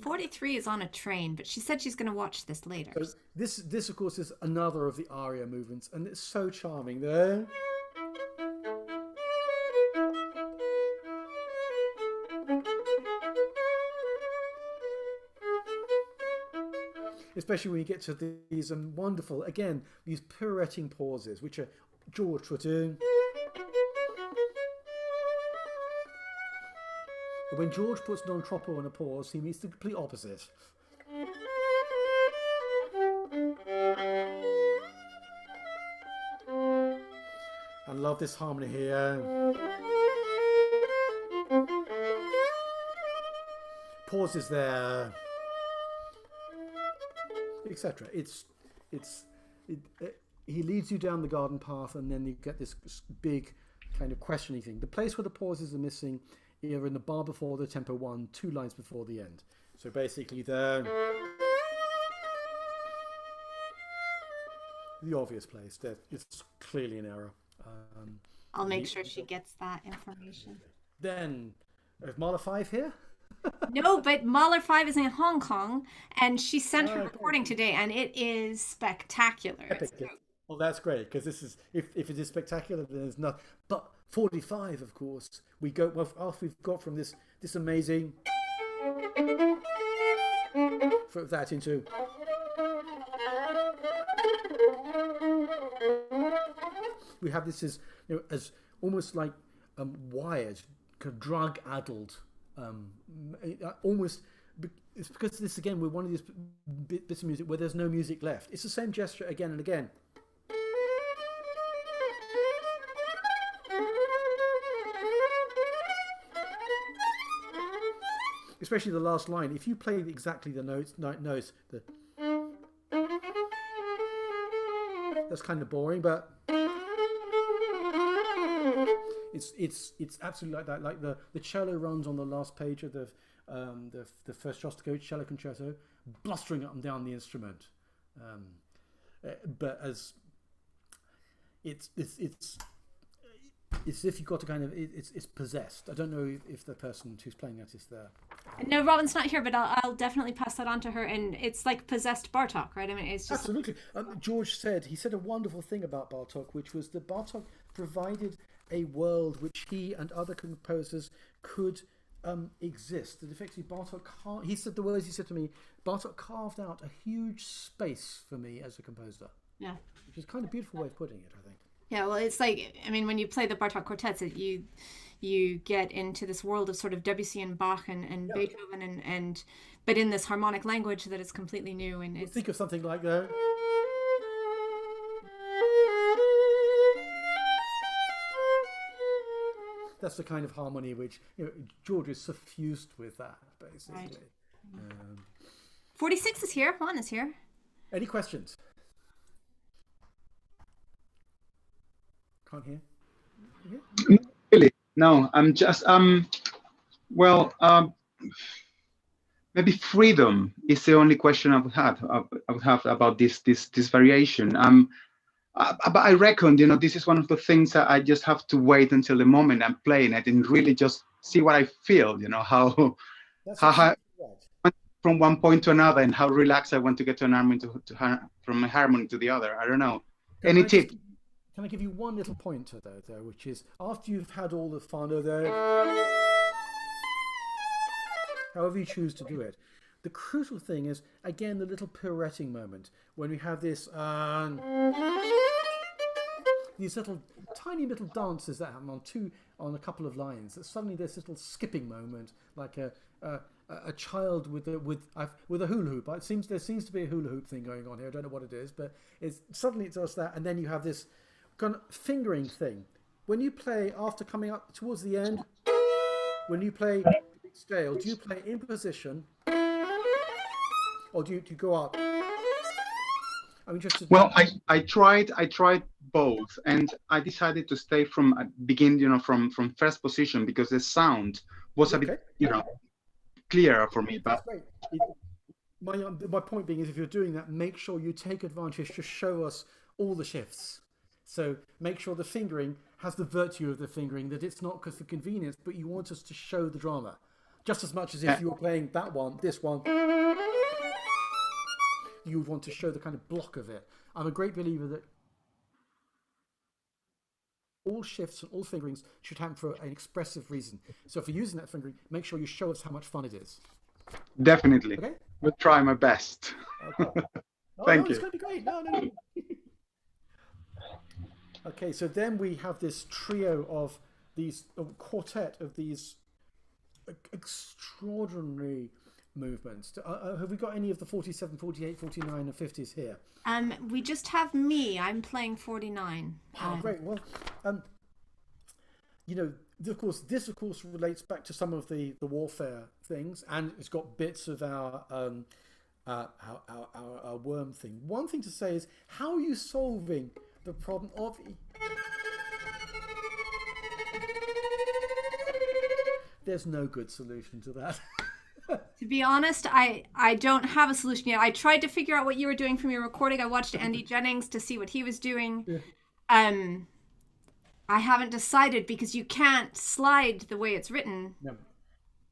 43 is on a train, but she said she's going to watch this later. So this of course is another of the aria movements, and it's so charming there. Especially when you get to these wonderful, again, these pirouetting pauses, which are George was doing. When George puts non troppo on a pause, he means the complete opposite. I love this harmony here. Pauses there, etc. He leads you down the garden path, and then you get this big kind of questioning thing. The place where the pauses are missing, you're in the bar before the tempo 1, 2 lines before the end. So basically the obvious place. That it's clearly an error. I'll make sure she gets that information. Then, is Mahler 5 here? No, but Mahler 5 is in Hong Kong, and she sent her recording today, and it is spectacular. Epic. Well, that's great, because this is, if it is spectacular, then there's not. But 45, of course, we go, well, after we've got from this amazing, from that into, we have this as, you know, as almost like wired, kind of drug-addled, almost. It's because this, again, we're one of these bits of music where there's no music left. It's the same gesture again and again. Especially the last line. If you play exactly the notes, that's kind of boring, but it's absolutely like that. Like the cello runs on the last page of the first Shostakovich cello concerto, blustering up and down the instrument. But as it's if you've got to kind of, it's possessed. I don't know if the person who's playing that is there. No, Robin's not here, but I'll definitely pass that on to her. And it's like possessed Bartok, right? I mean, it's just absolutely. George said a wonderful thing about Bartok, which was that Bartok provided a world which he and other composers could exist. That effectively Bartok, he said the words he said to me, Bartok carved out a huge space for me as a composer. Yeah, which is kind of a beautiful way of putting it, I think. Yeah, well, it's like, I mean, when you play the Bartok quartets, you get into this world of sort of Debussy and Bach and Beethoven and but in this harmonic language that is completely new. And it's, think of something like that. That's the kind of harmony which, you know, George is suffused with that, basically. Right. 46 is here. Juan is here. Any questions? Can't hear. Really? No, I'm just well. maybe freedom is the only question I would have. I would have about this variation. But I reckon, you know, this is one of the things that I just have to wait until the moment I'm playing it and really just see what I feel. You know, how That's how absolutely right. from one point to another, and how relaxed I want to get to an harmony from a harmony to the other. I don't know. Any tip? Can I give you one little pointer though, which is after you've had all the fun of though, however you choose to do it, the crucial thing is again the little pirouetting moment when we have this these little tiny little dances that happen on a couple of lines. That suddenly there's this little skipping moment, like a child with a hula hoop. There seems to be a hula hoop thing going on here. I don't know what it is, but suddenly it does that, and then you have this kind of fingering thing. When you play after coming up towards the end, when you play scale, do you play in position, or do you go up? I'm interested. Well, I tried both, and I decided to stay from from first position because the sound was a bit, clearer for me. But my point being is, if you're doing that, make sure you take advantage to show us all the shifts. So make sure the fingering has the virtue of the fingering, that it's not because for convenience, but you want us to show the drama, just as much as if you were playing that one, this one. You would want to show the kind of block of it. I'm a great believer that all shifts and all fingerings should happen for an expressive reason. So if you're using that fingering, make sure you show us how much fun it is. Definitely. Okay? We'll try my best. Okay. Thank you. It's going to be great. No. Okay, so then we have this trio of these, a quartet of these extraordinary movements. Have we got any of the 47, 48, 49 and 50s here? We just have me. I'm playing 49. Great. Well, this of course relates back to some of the warfare things, and it's got bits of our worm thing. One thing to say is, how are you solving the problem of there's no good solution to that. To be honest, I don't have a solution yet. I tried to figure out what you were doing from your recording. I watched Andy Jennings to see what he was doing. Yeah. I haven't decided because you can't slide the way it's written. No.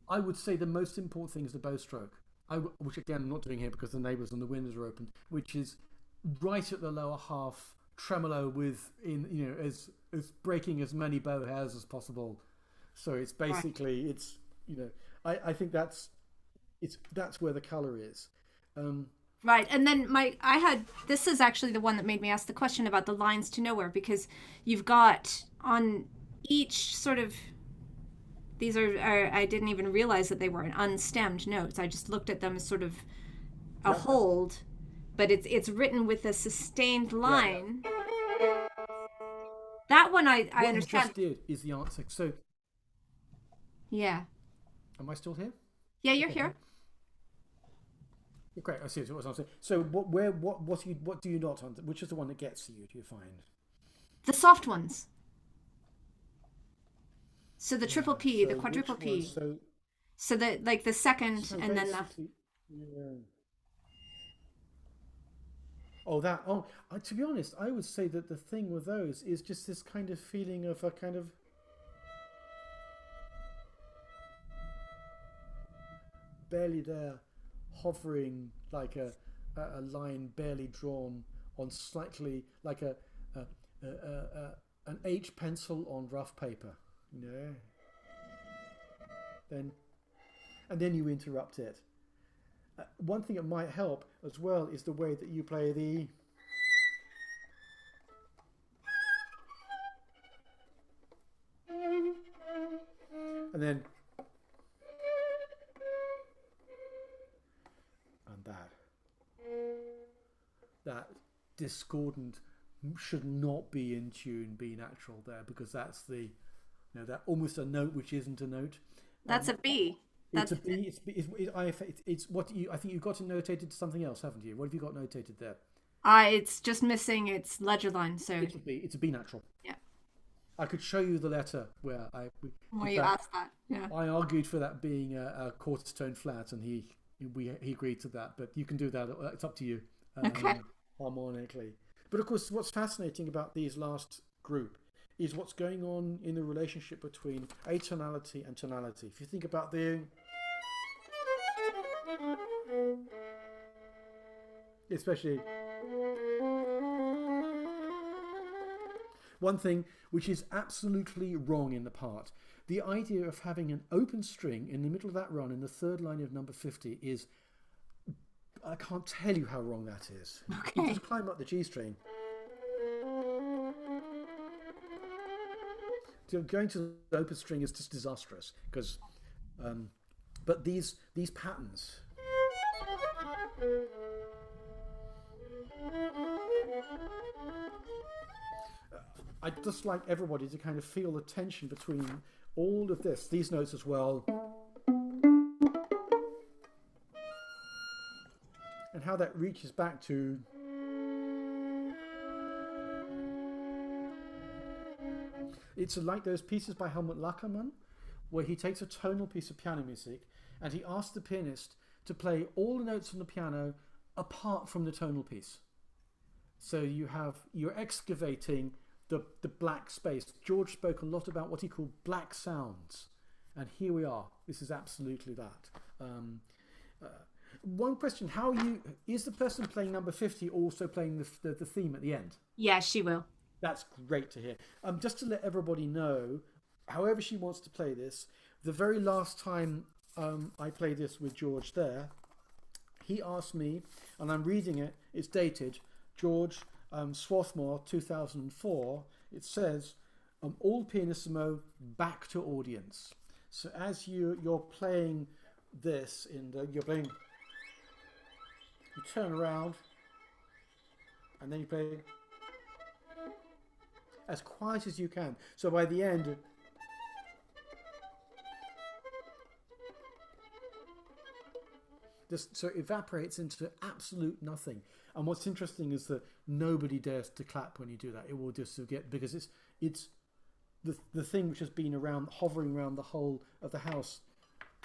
I would say the most important thing is the bow stroke, which again I'm not doing here because the neighbours and the windows are open, which is right at the lower half, tremolo as breaking as many bow hairs as possible. So it's basically I think that's where the colour is. Right, and then this is actually the one that made me ask the question about the lines to nowhere, because you've got on each sort of, these are I didn't even realize that they were unstemmed notes. I just looked at them as sort of a hold, but it's written with a sustained line. Yeah. That one I understand. What you just did is the answer. So yeah. Am I still here? Yeah, you're here. Great, I see what I'm saying. So what do you not understand? Which is the one that gets to you, do you find? The soft ones. So the triple P, the quadruple P. So the the second and then the to be honest, I would say that the thing with those is just this kind of feeling of a kind of barely there, hovering like a line barely drawn on slightly like an H pencil on rough paper, and then you interrupt it. One thing that might help as well is the way that you play the and then that discordant should not be in tune, be natural there, because that's the that almost a note which isn't a note. That's a B. It's a B. It's what I think you've got it notated to something else, haven't you? What have you got notated there? It's just missing its ledger line. So it's a B. It's a B natural. Yeah. I could show you the letter where you asked that. Yeah. I argued for that being a quarter tone flat, and he he agreed to that, but you can do that. It's up to you. Okay. Harmonically. But of course, what's fascinating about these last group is what's going on in the relationship between atonality and tonality. If you think about especially one thing which is absolutely wrong in the part, the idea of having an open string in the middle of that run in the third line of number 50 is, I can't tell you how wrong that is. Okay. You just climb up the G string. So going to the open string is just disastrous because, but these patterns. I'd just like everybody to kind of feel the tension between all of this, these notes as well, and how that reaches back to it's like those pieces by Helmut Lackermann where he takes a tonal piece of piano music and he asks the pianist to play all the notes on the piano apart from the tonal piece. So you're excavating the black space. George spoke a lot about what he called black sounds, and here we are. This is absolutely that. One question: is the person playing number 50 also playing the theme at the end? Yeah, she will. That's great to hear. Just to let everybody know, however she wants to play this, the very last time I played this with George there, he asked me, and I'm reading it, it's dated, George, Swarthmore, 2004, it says, all pianissimo back to audience. So as you're playing this, you turn around, and then you play as quiet as you can. So by the end, so it evaporates into absolute nothing. And what's interesting is that nobody dares to clap when you do that. It will just get, because it's the thing which has been hovering around the whole of the house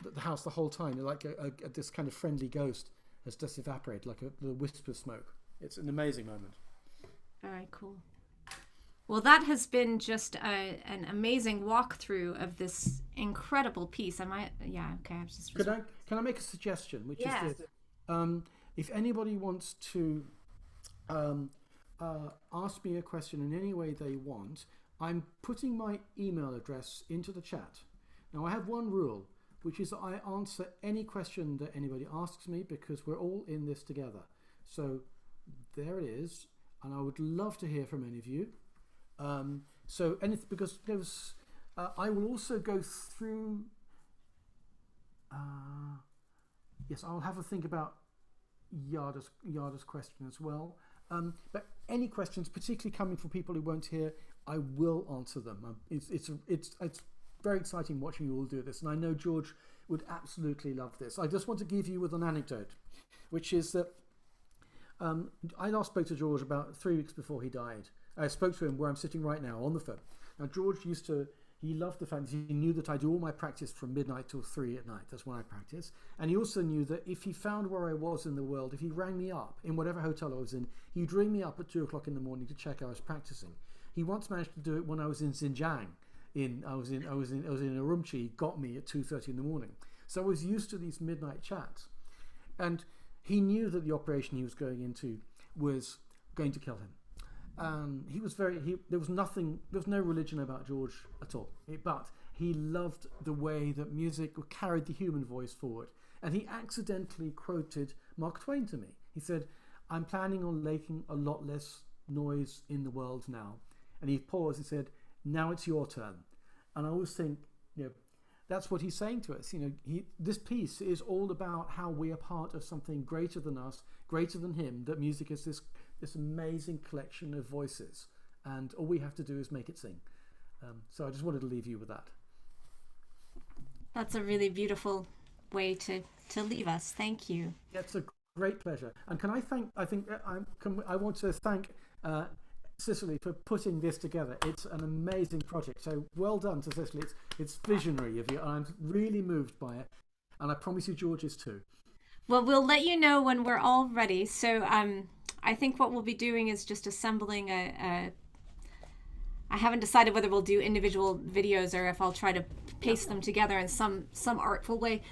the whole time, like this kind of friendly ghost has just evaporated, like the wisp of smoke. It's an amazing moment. Very cool. Well, that has been just an amazing walkthrough of this incredible piece. Can I make a suggestion, which is that if anybody wants to ask me a question in any way they want, I'm putting my email address into the chat. Now, I have one rule, which is that I answer any question that anybody asks me because we're all in this together. So there it is, and I would love to hear from any of you. So anything, because there's, I will also go through. Yes, I'll have a think about Yada's question as well. But any questions, particularly coming from people who won't hear, I will answer them. It's very exciting watching you all do this, and I know George would absolutely love this. I just want to give you with an anecdote, which is that I last spoke to George about 3 weeks before he died. I spoke to him where I'm sitting right now on the phone. Now, George he loved the fact that he knew that I do all my practice from midnight till 3 at night. That's when I practice. And he also knew that if he found where I was in the world, if he rang me up in whatever hotel I was in, he'd ring me up at 2 o'clock in the morning to check I was practicing. He once managed to do it when I was in Xinjiang. I was in Urumqi, got me at 2:30 in the morning. So I was used to these midnight chats. And he knew that the operation he was going into was going to kill him. There was no religion about George at all, but he loved the way that music carried the human voice forward. And he accidentally quoted Mark Twain to me. He said, "I'm planning on making a lot less noise in the world now." And he paused, he said, "Now it's your turn." And I always think, that's what he's saying to us. This piece is all about how we are part of something greater than us, greater than him, that music is this amazing collection of voices, and all we have to do is make it sing. So I just wanted to leave you with that. That's a really beautiful way to leave us. Thank you. It's a great pleasure. And I want to thank Cicely for putting this together. It's an amazing project. So well done to Cicely. It's visionary of you. I'm really moved by it, and I promise you George is too. Well, we'll let you know when we're all ready. So I think what we'll be doing is just assembling I haven't decided whether we'll do individual videos or if I'll try to paste them together in some artful way,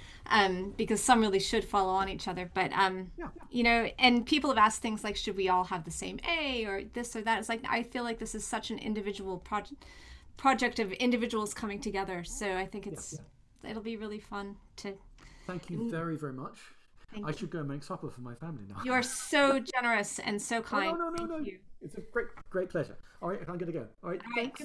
because some really should follow on each other. But you know, and people have asked things like, should we all have the same A or this or that? It's like, I feel like this is such an individual project of individuals coming together. So I think it'll be really fun to. Thank you very, very much. I should go and make supper for my family now. You are so generous and so kind. No. Thank you. It's a great pleasure. All right, I'm going to go. All right, thanks.